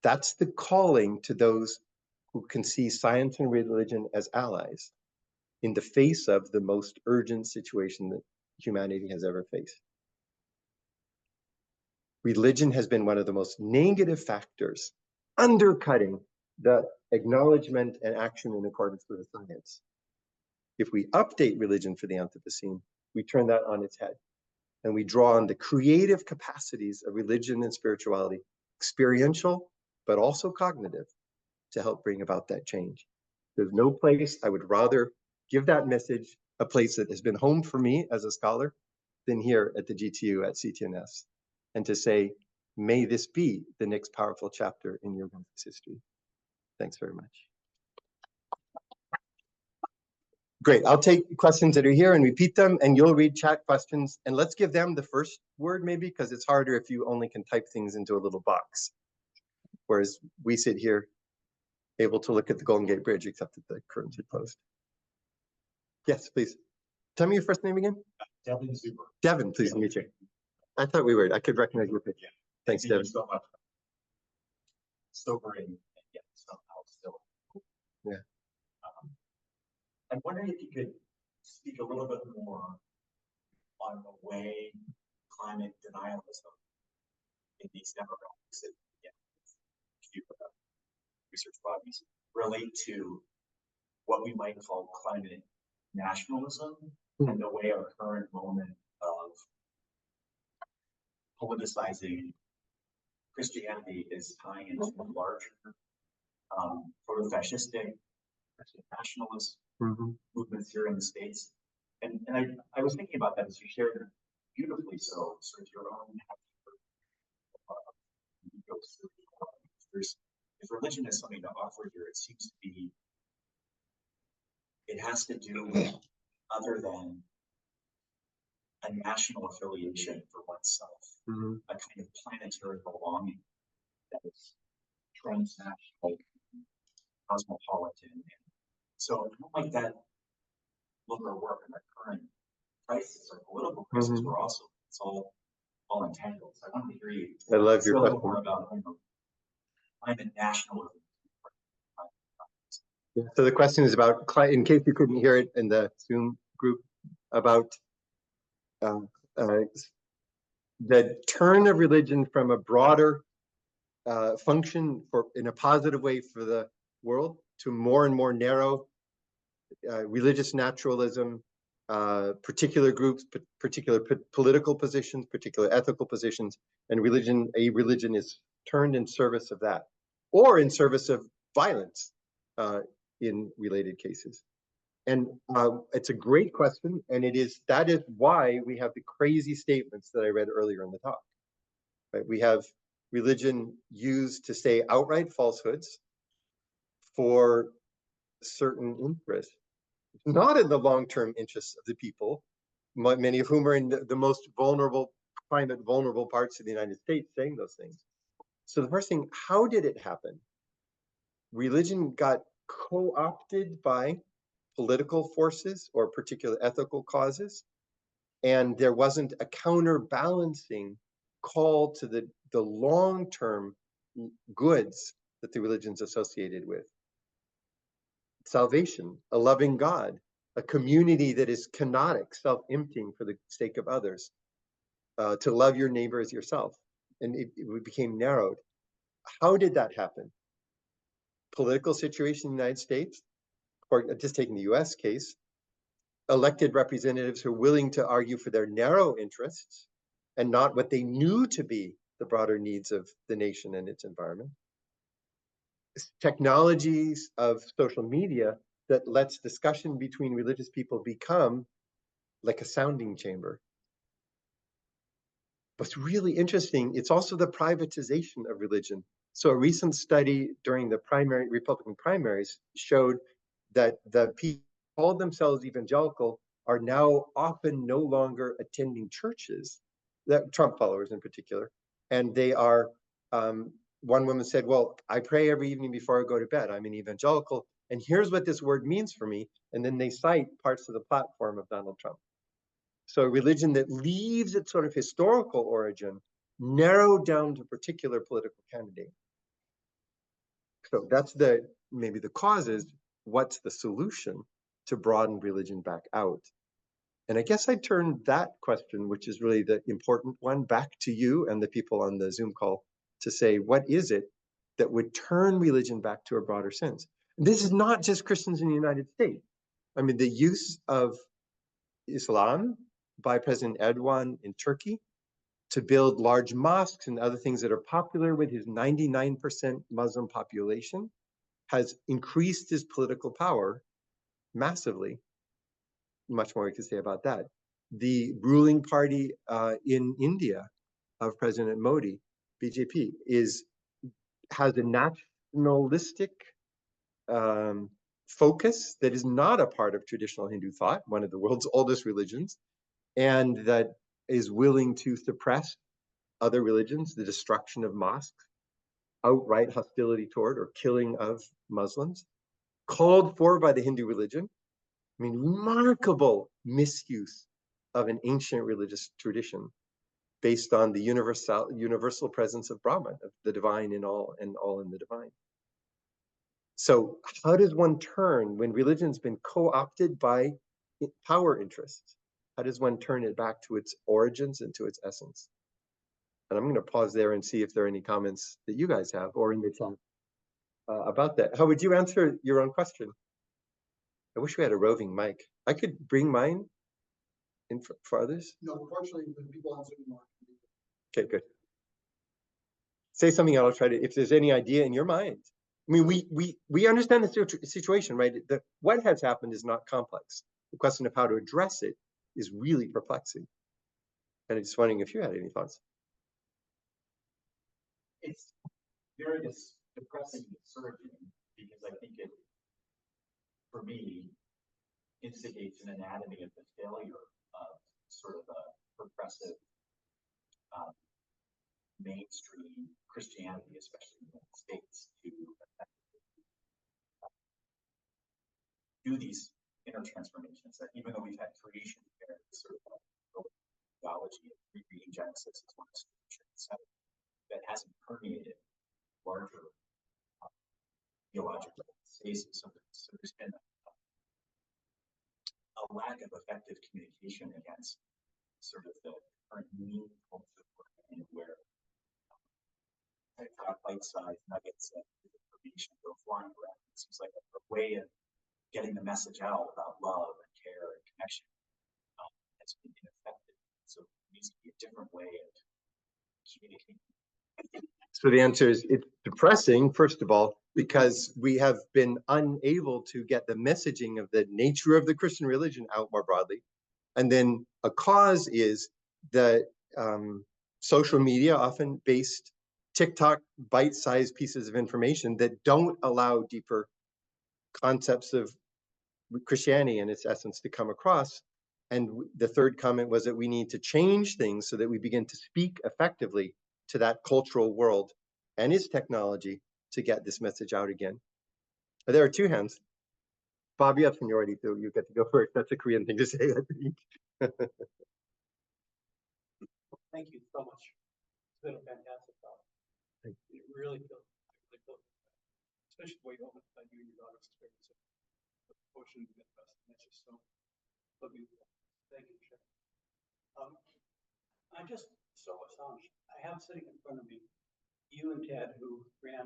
That's the calling to those who can see science and religion as allies in the face of the most urgent situation that humanity has ever faced. Religion has been one of the most negative factors undercutting the acknowledgement and action in accordance with the science. If we update religion for the Anthropocene, we turn that on its head, and we draw on the creative capacities of religion and spirituality, experiential, but also cognitive, to help bring about that change. There's no place I would rather give that message, a place that has been home for me as a scholar, than here at the GTU at CTNS, and to say, may this be the next powerful chapter in your campus history. Thanks very much. Great, I'll take questions that are here and repeat them, and you'll read chat questions, and let's give them the first word maybe, because it's harder if you only can type things into a little box. Whereas we sit here able to look at the Golden Gate Bridge, except that the curtains are closed. Yes, please. Tell me your first name again. Devin Zuber. Devin, pleased to meet you. I thought we were, I could recognize your picture. Thanks, Thank you Devin. so much. Sobering and yet somehow still. Yeah. I'm wondering if you could speak a little bit more on the way climate denialism in these demographics that research bodies relate to what we might call climate nationalism and the way our current moment of politicizing Christianity is tying into a larger proto-fascistic Christian nationalist movements here in the States. And I was thinking about that as you shared beautifully so, sort of your own if religion is something to offer here, it seems to be, it has to do with other than a national affiliation for oneself, a kind of planetary belonging that is transnational, cosmopolitan. So how might that look or work in the current crisis or political crisis? We're also, it's all entangled. So I want to hear you. I love your a little question. more about climate nationalism. Yeah. So the question is about, in case you couldn't hear it in the Zoom group, about the turn of religion from a broader function in a positive way for the world to more and more narrow religious naturalism, particular groups, particular political positions, particular ethical positions, and a religion is turned in service of that, or in service of violence in related cases. And it's a great question, and that is why we have the crazy statements that I read earlier in the talk. Right? We have religion used to say outright falsehoods for certain interests, not in the long-term interests of the people, many of whom are in the most vulnerable, climate vulnerable parts of the United States saying those things. So the first thing, how did it happen? Religion got co-opted by political forces or particular ethical causes, and there wasn't a counterbalancing call to the long-term goods that the religion's associated with. Salvation, a loving God, a community that is kenotic, self-emptying for the sake of others, to love your neighbor as yourself. And it became narrowed. How did that happen? Political situation in the United States, or just taking the US case, elected representatives who are willing to argue for their narrow interests and not what they knew to be the broader needs of the nation and its environment. Technologies of social media that lets discussion between religious people become like a sounding chamber. What's really interesting, it's also the privatization of religion. So a recent study during the Republican primaries showed that the people who called themselves evangelical are now often no longer attending churches, that Trump followers in particular, and they are, one woman said, well, I pray every evening before I go to bed. I'm an evangelical, And here's what this word means for me. And then they cite parts of the platform of Donald Trump. So a religion that leaves its sort of historical origin narrowed down to particular political candidate. So that's maybe the cause is, what's the solution to broaden religion back out? And I guess I turn that question, which is really the important one, back to you and the people on the Zoom call to say, what is it that would turn religion back to a broader sense? This is not just Christians in the United States. I mean, the use of Islam by President Erdogan in Turkey to build large mosques and other things that are popular with his 99% Muslim population has increased his political power massively. Much more we could say about that. The ruling party in India of President Modi, BJP, has a nationalistic focus that is not a part of traditional Hindu thought, one of the world's oldest religions, and that is willing to suppress other religions, the destruction of mosques, outright hostility toward or killing of Muslims, called for by the Hindu religion. I mean, remarkable misuse of an ancient religious tradition based on the universal presence of Brahman, of the divine in all and all in the divine. So how does one turn, when religion's been co-opted by power interests, how does one turn it back to its origins and to its essence? And I'm going to pause there and see if there are any comments that you guys have or in the chat about that. How would you answer your own question? I wish we had a roving mic. I could bring mine in for others. No, unfortunately, the people on Zoom are. Okay, good. Say something and I'll try to, if there's any idea in your mind. I mean, we understand the situation, right? What has happened is not complex. The question of how to address it is really perplexing. And I'm just wondering if you had any thoughts. It's very depressing and discouraging because I think it, for me, instigates an anatomy of the failure of sort of a progressive mainstream Christianity, especially in the United States, to do these inner transformations. That even though we've had creation here, sort of theology and rereading Genesis is one of the scriptures that hasn't permeated larger theological spaces. So there's been a lack of effective communication against sort of the current mean culture where bite-sized nuggets of information go flying around. It seems like a way of getting the message out about love and care and connection has been ineffective. So it needs to be a different way of communicating. So the answer is, it's depressing, first of all, because we have been unable to get the messaging of the nature of the Christian religion out more broadly. And then a cause is the social media, often based TikTok bite-sized pieces of information that don't allow deeper concepts of Christianity and its essence to come across. And the third comment was that we need to change things so that we begin to speak effectively to that cultural world and its technology to get this message out again. There are two hands. Bob, you have seniority, so you get to go first. That's a Korean thing to say, I think. Thank you so much. It's been a fantastic talk. It really feels, especially the way you opened up you and your daughter's experience of the ocean and Midwest. And that's just so beautiful. Thank you, Chair. I'm just so astonished. I have sitting in front of me you and Ted, who ran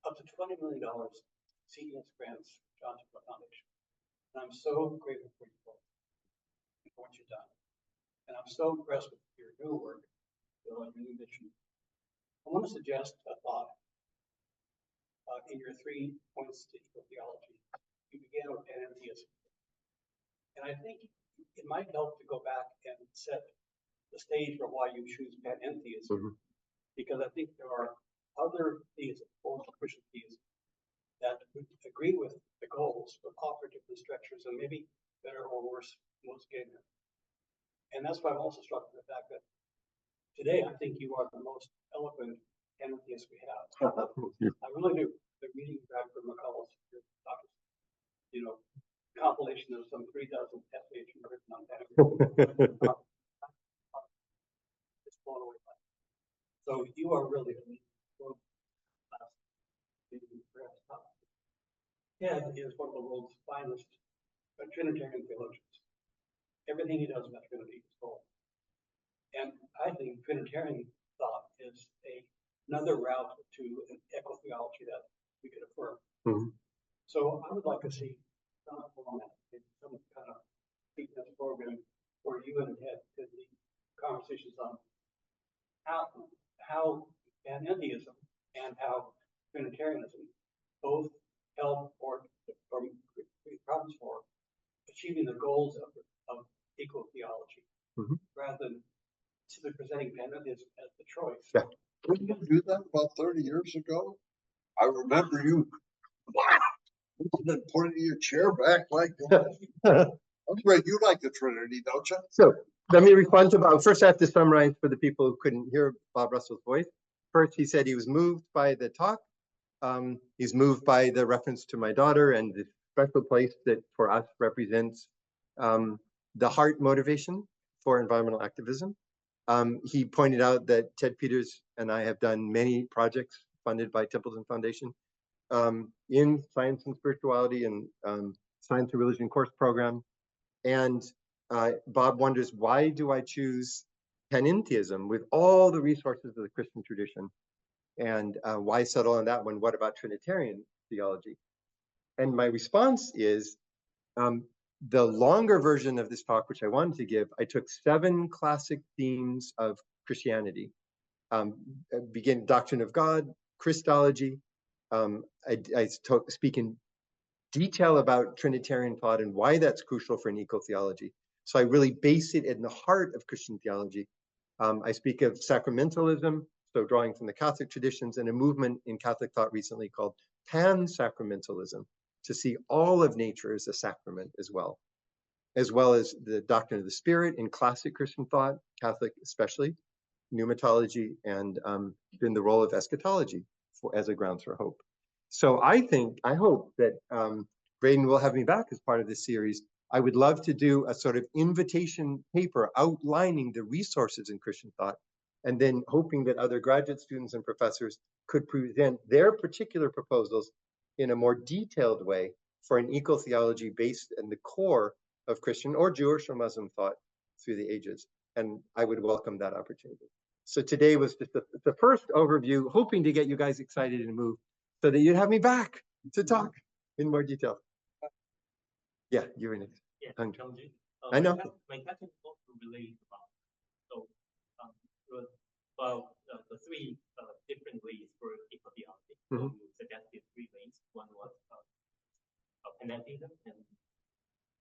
up to $20 million CTNS grants for John Tupper Foundation. And I'm so grateful for you both and for what you've done. And I'm so impressed with your new work, your new mission. I want to suggest a thought in your 3 points to ecotheology. You began with panentheism. And I think it might help to go back and set the stage for why you choose panentheism. Because I think there are other theism, forms of Christian theism, that would agree with the goals, but offer different structures and maybe better or worse modes of getting there. And that's why I'm also struck with the fact that today I think you are the most eloquent panentheist we have. I really do. The reading back from McCullough's, Dr. compilation of some 3,000 essays written on that. It's blown away by it. So you are really world class. Ted is one of the world's finest Trinitarian theologians. Everything he does about Trinity is gold. And I think Trinitarian thought is another route to an ecotheology that we could affirm. Mhm. So I would like to see some format, some kind of CTNS program where you and Ted could lead conversations on how panentheism and how Trinitarianism both help or create problems for achieving the goals of ecotheology, rather than simply presenting panentheism as the choice. Yeah. Didn't you do that about 30 years ago? I remember you then putting your chair back like that. I'm great. You like the Trinity, don't you? So let me respond to Bob. First, I have to summarize for the people who couldn't hear Bob Russell's voice. First, he said he was moved by the talk. He's moved by the reference to my daughter and the special place that for us represents the heart motivation for environmental activism. He pointed out that Ted Peters and I have done many projects funded by Templeton Foundation in science and spirituality and science and religion course program. And Bob wonders, why do I choose panentheism with all the resources of the Christian tradition? And why settle on that one? What about Trinitarian theology? And my response is, the longer version of this talk, which I wanted to give, I took 7 classic themes of Christianity. Begin doctrine of God, Christology. I speak in detail about Trinitarian thought and why that's crucial for an ecotheology. So I really base it in the heart of Christian theology. I speak of sacramentalism, so drawing from the Catholic traditions, and a movement in Catholic thought recently called pan-sacramentalism, to see all of nature as a sacrament as well as the doctrine of the Spirit in classic Christian thought, Catholic especially, pneumatology, and in the role of eschatology as a grounds for hope. So I hope that Braden will have me back as part of this series. I would love to do a sort of invitation paper outlining the resources in Christian thought, and then hoping that other graduate students and professors could present their particular proposals in a more detailed way for an ecotheology based in the core of Christian or Jewish or Muslim thought through the ages. And I would welcome that opportunity. So today was just the first overview, hoping to get you guys excited and moved so that you'd have me back to talk in more detail. Yeah, you were next. Yeah, I know. My question also relates about the 3 different ways for ecotheology. So you suggested 3 ways. One was panentheism, and the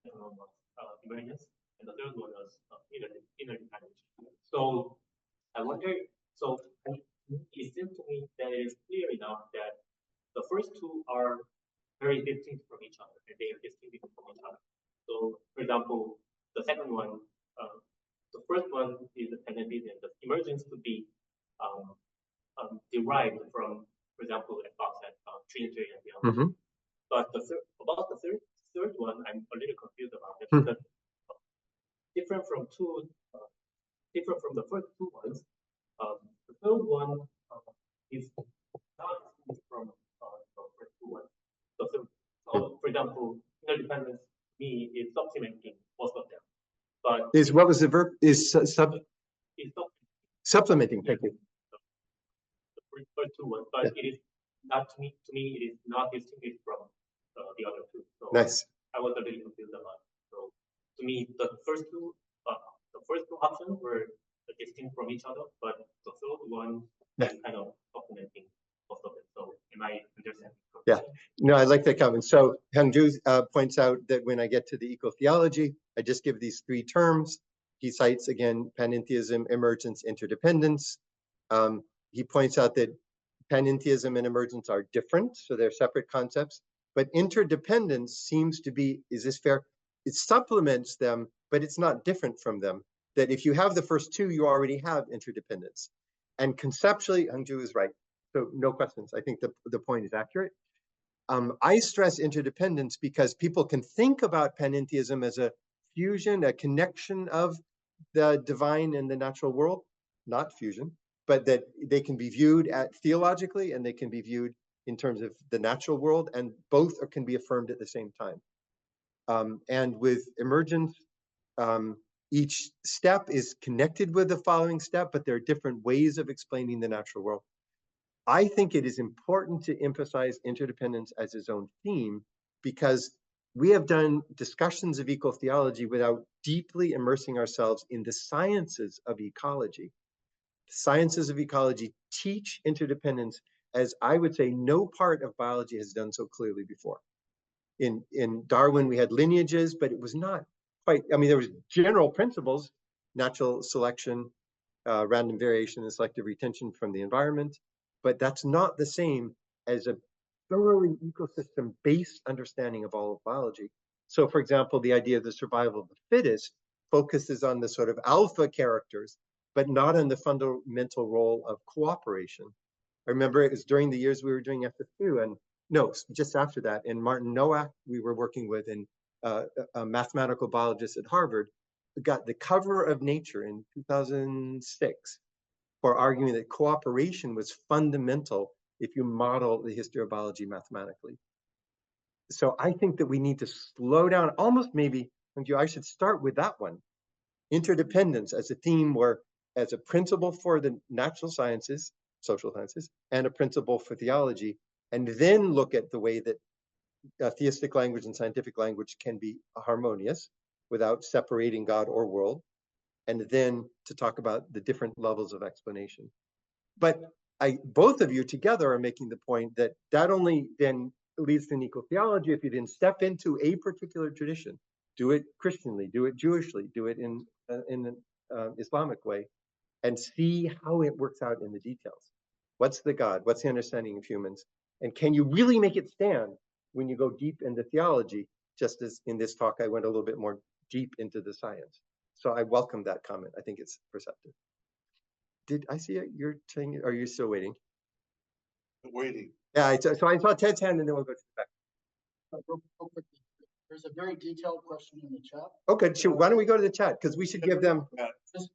second one was emergence, and the third one was interdependence. So I wonder, it seems to me that it is clear enough that the first 2 are very distinct from each other, and they are distinct from each other. So, for example, the second one, the first one is the panentheism. The emergence could be derived from, for example, like Bob said, Trinitarian theology. But about the third one, I'm a little confused about it, because different from the first 2 ones. The third one is not from the first 2 ones. So, for example, interdependence to me is supplementing both of them. But what was the verb? Is supplementing. Thank you. The first 2 ones, but it is not to me. It is not distinguished from the other 2. So nice. I was a little confused about it. So to me, the first two options were distinct from each other, but the third one is kind of supplementing both of them. So am I understanding correctly? Yeah. No, I like that comment. So Hangju points out that when I get to the ecotheology, I just give these 3 terms. He cites again panentheism, emergence, interdependence. He points out that panentheism and emergence are different, so they're separate concepts. But interdependence seems to be, is this fair? It supplements them, but it's not different from them. That if you have the first 2, you already have interdependence. And conceptually, Hangju is right. So no questions. I think the point is accurate. I stress interdependence because people can think about panentheism as a fusion, a connection of the divine and the natural world, not fusion, but that they can be viewed theologically and they can be viewed in terms of the natural world, and both can be affirmed at the same time. And with emergence, each step is connected with the following step, but there are different ways of explaining the natural world. I think it is important to emphasize interdependence as its own theme, because we have done discussions of ecotheology without deeply immersing ourselves in the sciences of ecology. The sciences of ecology teach interdependence as I would say no part of biology has done so clearly before. In Darwin, we had lineages, but it was not quite, I mean, there was general principles, natural selection, random variation and selective retention from the environment, but that's not the same as a thoroughly ecosystem-based understanding of all of biology. So for example, the idea of the survival of the fittest focuses on the sort of alpha characters, but not on the fundamental role of cooperation. I remember it was during the years we were doing FF2, and no, just after that, and Martin Nowak, we were working with, and a mathematical biologist at Harvard, got the cover of Nature in 2006 for arguing that cooperation was fundamental if you model the history of biology mathematically. So I think that we need to slow down, almost maybe, I should start with that one. Interdependence as a theme, where as a principle for the natural sciences, social sciences, and a principle for theology, and then look at the way that theistic language and scientific language can be harmonious without separating God or world, and then to talk about the different levels of explanation. But both of you together are making the point that that only then leads to an ecotheology if you then step into a particular tradition, do it Christianly, do it Jewishly, do it in an Islamic way, and see how it works out in the details. What's the God? What's the understanding of humans? And can you really make it stand when you go deep into theology, just as in this talk I went a little bit more deep into the science. So I welcome that comment. I think it's perceptive. Did I see it? You're saying, are you still waiting? Waiting. Yeah, so I saw Ted's hand and then we'll go to the back. Real quickly, there's a very detailed question in the chat. Okay, sure. Why don't we go to the chat? Because we should give them.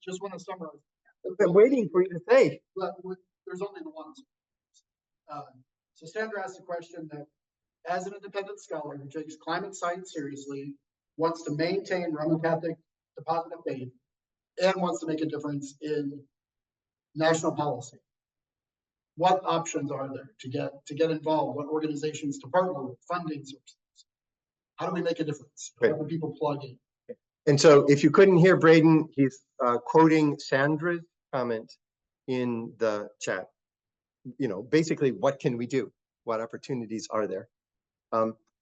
Just want to summarize. I'm waiting for you to say. But there's only the ones. So Sandra asked a question that, as an independent scholar who takes climate science seriously, wants to maintain Roman Catholic deposit of faith, and wants to make a difference in national policy, what options are there to get involved? What organizations to partner with? Funding sources? How do we make a difference? How do people plug in? And so, if you couldn't hear Braden, he's quoting Sandra's comment in the chat. You know, basically, what can we do? What opportunities are there?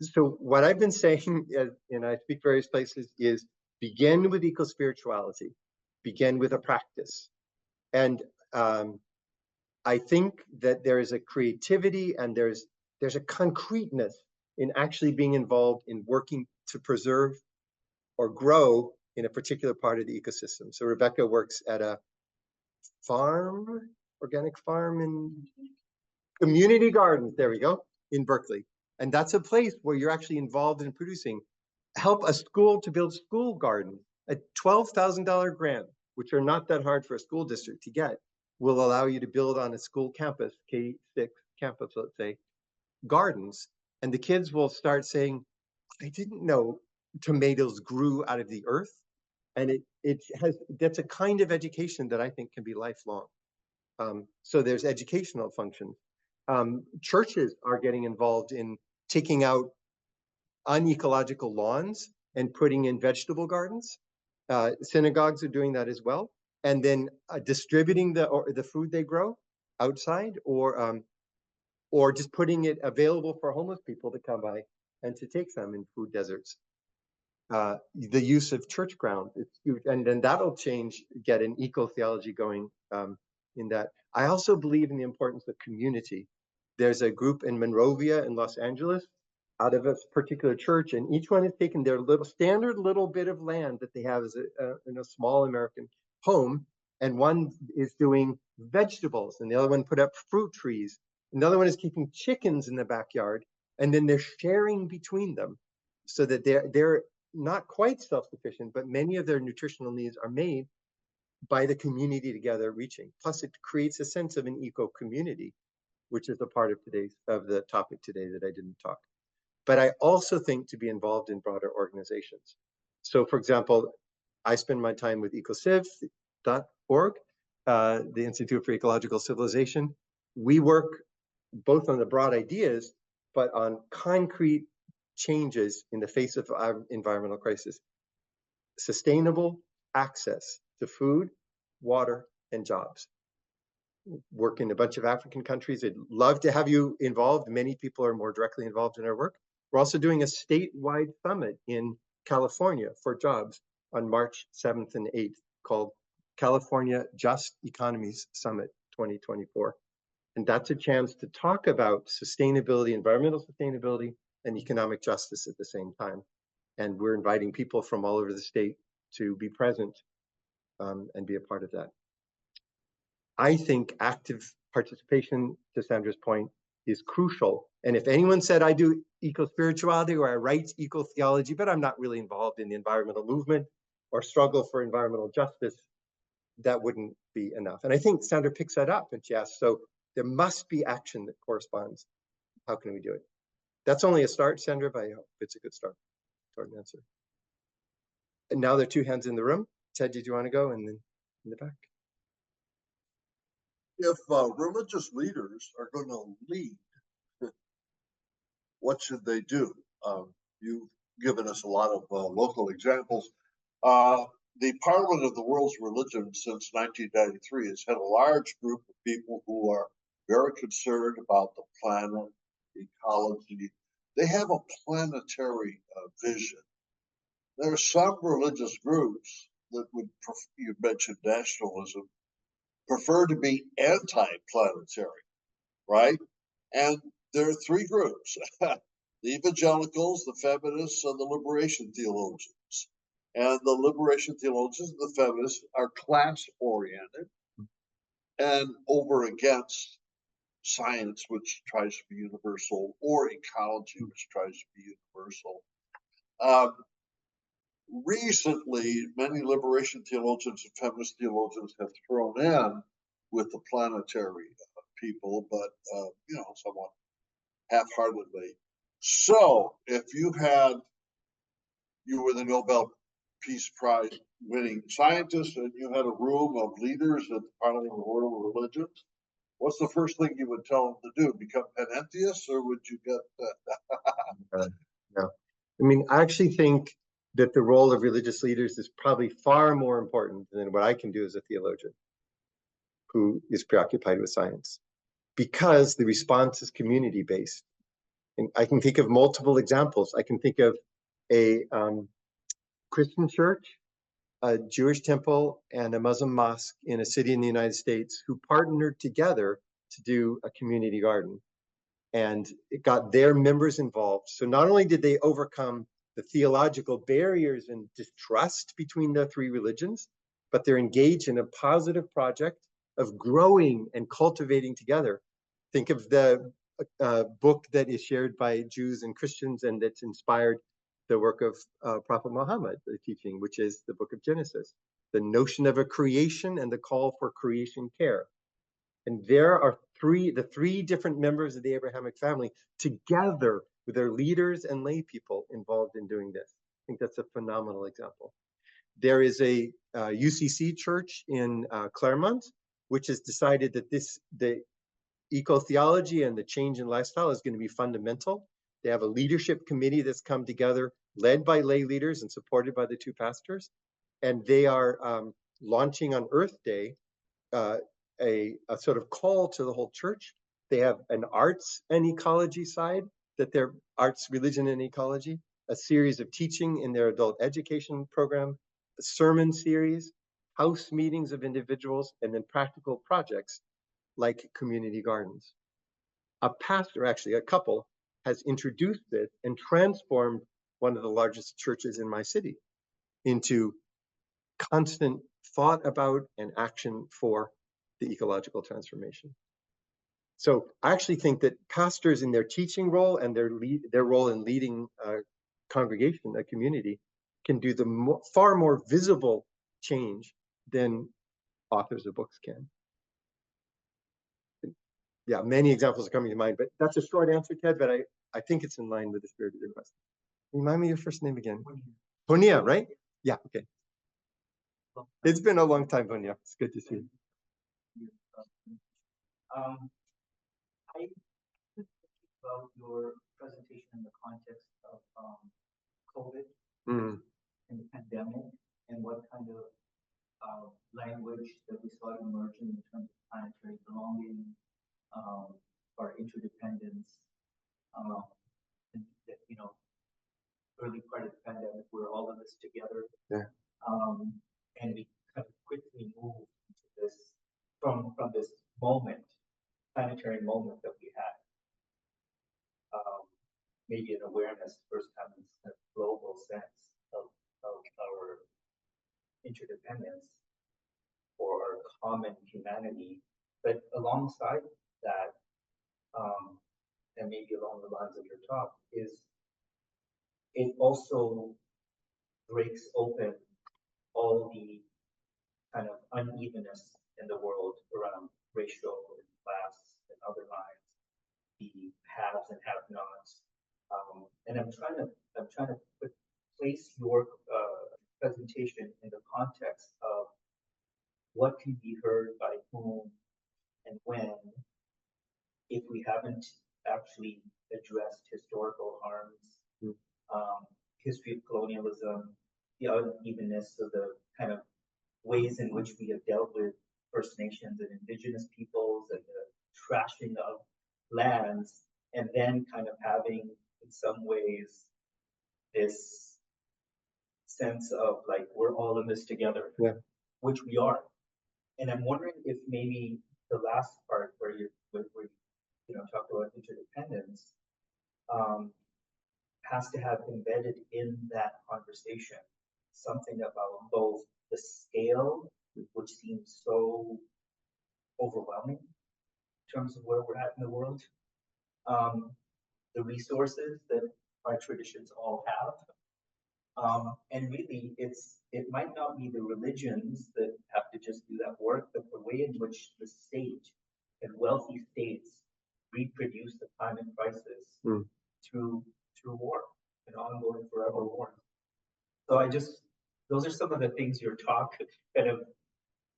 So what I've been saying, and I speak various places, is begin with eco-spirituality, begin with a practice. And I think that there is a creativity and there's a concreteness in actually being involved in working to preserve or grow in a particular part of the ecosystem. So Rebecca works at a farm, organic farm in community gardens, there we go, in Berkeley. And that's a place where you're actually involved in producing. Help a school to build school gardens. A $12,000 grant, which are not that hard for a school district to get, will allow you to build on a school campus, K-6 campus, let's say, gardens. And the kids will start saying, I didn't know tomatoes grew out of the earth. And that's a kind of education that I think can be lifelong. So there's educational functions. Churches are getting involved in taking out unecological lawns and putting in vegetable gardens. Synagogues are doing that as well. And then distributing the food they grow outside, or just putting it available for homeless people to come by and to take some in food deserts. The use of church ground, it's huge. And then that'll get an eco-theology going in that. I also believe in the importance of community. There's a group in Monrovia in Los Angeles out of a particular church, and each one has taken their standard little bit of land that they have as in a small American home, and one is doing vegetables, and the other one put up fruit trees. Another one is keeping chickens in the backyard, And then they're sharing between them so that they're not quite self-sufficient, but many of their nutritional needs are made by the community together reaching. Plus, it creates a sense of an eco-community, which is a part of the topic today that I didn't talk. But I also think to be involved in broader organizations. So, for example, I spend my time with ecociv.org, the Institute for Ecological Civilization. We work both on the broad ideas, but on concrete changes in the face of our environmental crisis. Sustainable access to food, water, and jobs. Work in a bunch of African countries. I'd love to have you involved. Many people are more directly involved in our work. We're also doing a statewide summit in California for jobs on March 7th and 8th called California Just Economies Summit 2024. And that's a chance to talk about sustainability, environmental sustainability, and economic justice at the same time. And we're inviting people from all over the state to be present and be a part of that. I think active participation, to Sandra's point, is crucial. And if anyone said I do eco-spirituality or I write eco-theology, but I'm not really involved in the environmental movement or struggle for environmental justice, that wouldn't be enough. And I think Sandra picks that up and she asks, so there must be action that corresponds. How can we do it? That's only a start, Sandra, but I hope it's a good start toward an answer. And now there are two hands in the room. Ted, did you want to go? And then in the back. If religious leaders are going to lead, what should they do? You've given us a lot of local examples. The Parliament of the World's Religions since 1993 has had a large group of people who are very concerned about the planet, ecology. They have a planetary vision. There are some religious groups that would, you mentioned nationalism, prefer to be anti-planetary, right? And there are three groups, the evangelicals, the feminists, and the liberation theologians. And the liberation theologians and the feminists are class-oriented and over against science, which tries to be universal, or ecology, which tries to be universal. Recently, many liberation theologians and feminist theologians have thrown in with the planetary people, but somewhat half-heartedly. So, if you were the Nobel Peace Prize winning scientist and you had a room of leaders at the Parliament of the World Religions, what's the first thing you would tell them to do? Become penitentious, or would you get that? No. I mean, I actually think that the role of religious leaders is probably far more important than what I can do as a theologian who is preoccupied with science, because the response is community-based. And I can think of multiple examples. I can think of a Christian church, a Jewish temple, and a Muslim mosque in a city in the United States who partnered together to do a community garden. And it got their members involved. So not only did they overcome the theological barriers and distrust between the three religions, but they're engaged in a positive project of growing and cultivating together. Think of the book that is shared by Jews and Christians and that's inspired the work of Prophet Muhammad, the teaching, which is the book of Genesis, the notion of a creation and the call for creation care. And there are the three different members of the Abrahamic family together with their leaders and lay people involved in doing this. I think that's a phenomenal example. There is a UCC church in Claremont, which has decided that the eco-theology and the change in lifestyle is going to be fundamental. They have a leadership committee that's come together, led by lay leaders and supported by the two pastors. And they are launching on Earth Day a sort of call to the whole church. They have an arts and ecology side, that their arts, religion, and ecology, a series of teaching in their adult education program, a sermon series, house meetings of individuals, and then practical projects like community gardens. A pastor, actually a couple, has introduced this and transformed one of the largest churches in my city into constant thought about and action for the ecological transformation. So I actually think that pastors in their teaching role and their role in leading a congregation, a community, can do the far more visible change than authors of books can. Yeah, many examples are coming to mind, but that's a short answer, Ted, but I think it's in line with the spirit of your question. Remind me your first name again. Ponia, right? Yeah, okay. It's been a long time, Ponia. It's good to see you. I think about your presentation in the context of COVID and the pandemic, and what kind of language that we saw emerging in terms of planetary belonging, or interdependence, and that, you know, early part of the pandemic, we're all in this together. Yeah. And we kind of quickly moved into this from this moment, planetary moment that we had. Maybe an awareness first time in a global sense of our interdependence or our common humanity. But alongside that, and maybe along the lines of your talk, is it also breaks open all the kind of unevenness in the world around racial and class and other lines, the haves and have-nots. And I'm trying to place your presentation in the context of what can be heard by whom and when, if we haven't actually addressed historical harms, history of colonialism, the unevenness of the kind of ways in which we have dealt with First Nations and Indigenous peoples, and the trashing of lands, and then kind of having, in some ways, this sense of like, we're all in this together, Yeah. which we are. And I'm wondering if maybe the last part where you talked about interdependence, has to have embedded in that conversation something about both the scale, which seems so overwhelming in terms of where we're at in the world, the resources that our traditions all have, and really it might not be the religions that have to just do that work, but the way in which the state and wealthy states reproduce the climate crisis through war, and ongoing forever war. So those are some of the things your talk kind of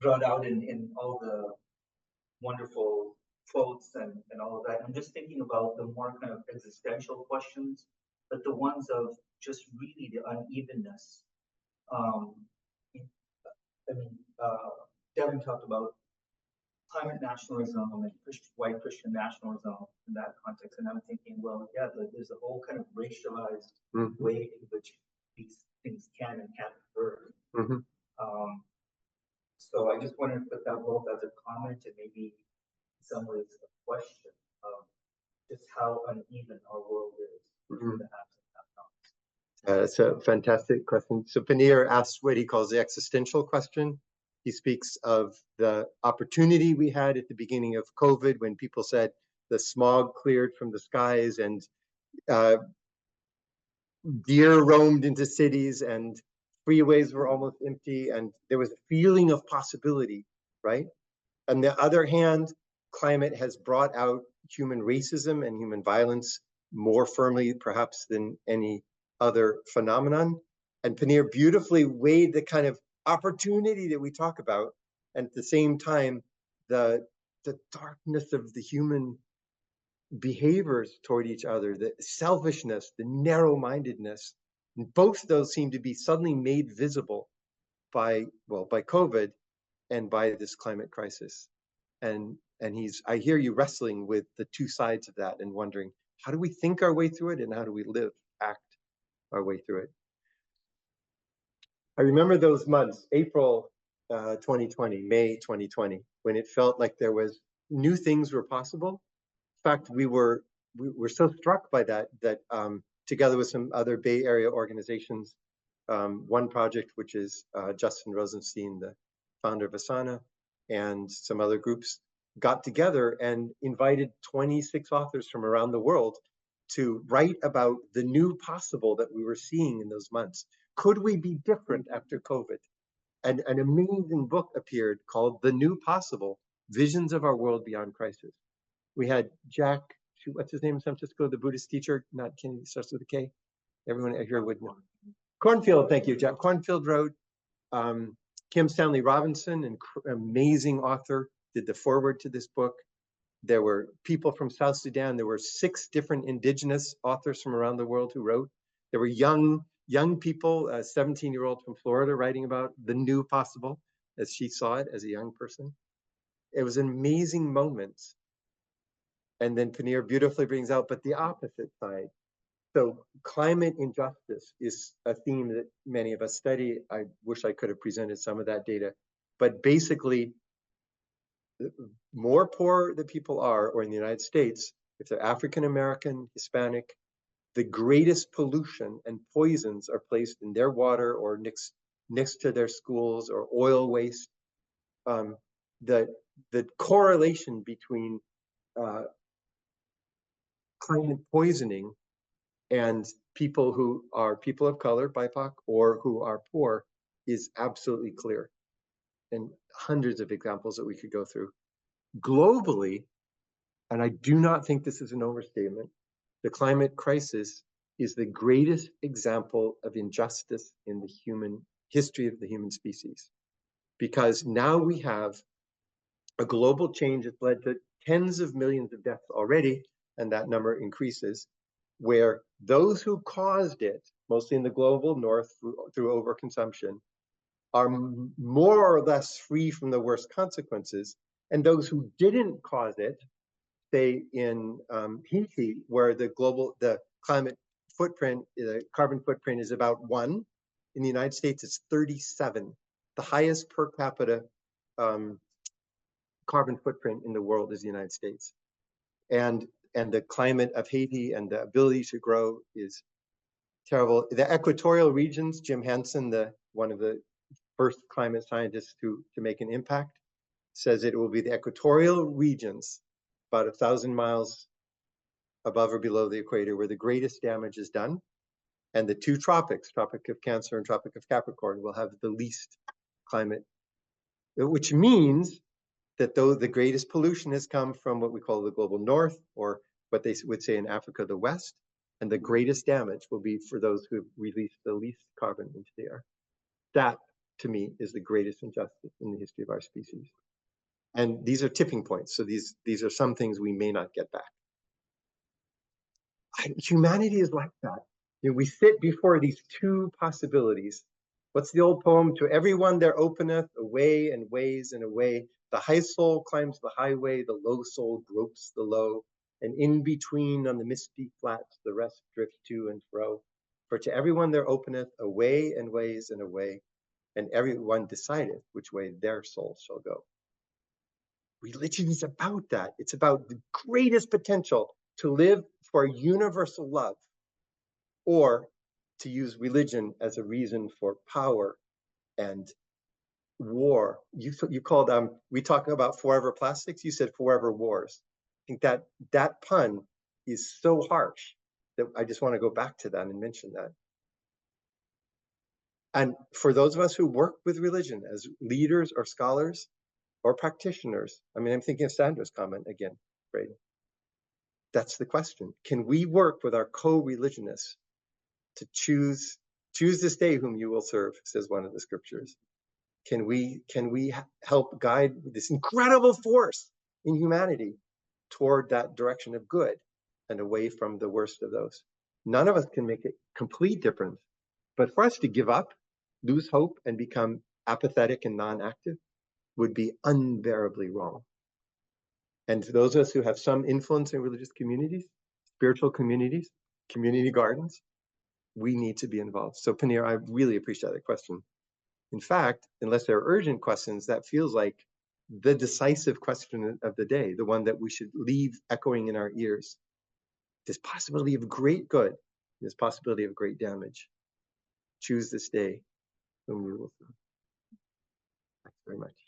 brought out in all the wonderful quotes and all of that. I'm just thinking about the more kind of existential questions, but the ones of just really the unevenness. Devin talked about climate nationalism and white Christian nationalism in that context, and I'm thinking, well, yeah, there's a whole kind of racialized way in which these things can and can't occur. So I just wanted to put that both as a comment and maybe in some ways a question of just how uneven our world is between the haves and have-nots. That's a fantastic question. So Panir asks what he calls the existential question. He speaks of the opportunity we had at the beginning of COVID when people said the smog cleared from the skies and deer roamed into cities and freeways were almost empty, and there was a feeling of possibility, right? On the other hand, climate has brought out human racism and human violence more firmly, perhaps, than any other phenomenon. And Panir beautifully weighed the kind of opportunity that we talk about, and at the same time, the darkness of the human behaviors toward each other, the selfishness, the narrow-mindedness. And both those seem to be suddenly made visible by COVID and by this climate crisis. And I hear you wrestling with the two sides of that and wondering, how do we think our way through it, and how do we act our way through it? I remember those months, April 2020, May 2020, when it felt like there was new things were possible. In fact, we were so struck by that together with some other Bay Area organizations, one project which is Justin Rosenstein, the founder of Asana, and some other groups, got together and invited 26 authors from around the world to write about the new possible that we were seeing in those months. Could we be different after COVID? And an amazing book appeared called The New Possible, Visions of Our World Beyond Crisis. We had Jack, what's his name in San Francisco, the Buddhist teacher, not Kennedy, starts with a K. Everyone here would know. Cornfield, thank you, Jack. Cornfield wrote. Kim Stanley Robinson, an amazing author, did the foreword to this book. There were people from South Sudan. There were 6 different indigenous authors from around the world who wrote. There were young people, a 17-year-old from Florida writing about the new possible as she saw it as a young person. It was an amazing moment. And then Panir beautifully brings out, but the opposite side. So climate injustice is a theme that many of us study. I wish I could have presented some of that data, but basically, the more poor the people are, or in the United States, if they're African American, Hispanic, the greatest pollution and poisons are placed in their water or next to their schools, or oil waste. The correlation between climate poisoning and people who are people of color, BIPOC, or who are poor is absolutely clear. And hundreds of examples that we could go through. Globally, and I do not think this is an overstatement, the climate crisis is the greatest example of injustice in the human history of the human species. Because now we have a global change that's led to tens of millions of deaths already, and that number increases, where those who caused it, mostly in the global north through overconsumption, are more or less free from the worst consequences. And those who didn't cause it, say in Haiti, where the climate footprint, the carbon footprint is about 1. In the United States, it's 37, the highest per capita carbon footprint in the world is the United States. And the climate of Haiti and the ability to grow is terrible. The equatorial regions, Jim Hansen, one of the first climate scientists to make an impact, says it will be the equatorial regions, about 1,000 miles above or below the equator, where the greatest damage is done. And the 2 tropics, Tropic of Cancer and Tropic of Capricorn, will have the least climate, which means that though the greatest pollution has come from what we call the global north, or what they would say in Africa, the west, and the greatest damage will be for those who have released the least carbon into the air. That, to me, is the greatest injustice in the history of our species. And these are tipping points. So these are some things we may not get back. Humanity is like that. You know, we sit before these 2 possibilities. What's the old poem? To everyone there openeth a way and ways and a way. The high soul climbs the highway, the low soul gropes the low. And in between on the misty flats, the rest drift to and fro. For to everyone there openeth a way and ways and a way. And everyone decideth which way their soul shall go. Religion is about that. It's about the greatest potential to live for universal love, or to use religion as a reason for power and war. You called we talk about forever plastics. You said forever wars. I think that pun is so harsh that I just want to go back to that and mention that. And for those of us who work with religion as leaders or scholars or practitioners, I mean, I'm thinking of Sandra's comment again, right? That's the question. Can we work with our co-religionists to choose this day whom you will serve, says one of the scriptures? Can we help guide this incredible force in humanity toward that direction of good and away from the worst of those? None of us can make a complete difference, but for us to give up, lose hope, and become apathetic and non-active would be unbearably wrong. And for those of us who have some influence in religious communities, spiritual communities, community gardens, we need to be involved. So Panir, I really appreciate that question. In fact, unless there are urgent questions, that feels like the decisive question of the day, the one that we should leave echoing in our ears. This possibility of great good, this possibility of great damage. Choose this day whom you will serve. Thanks very much.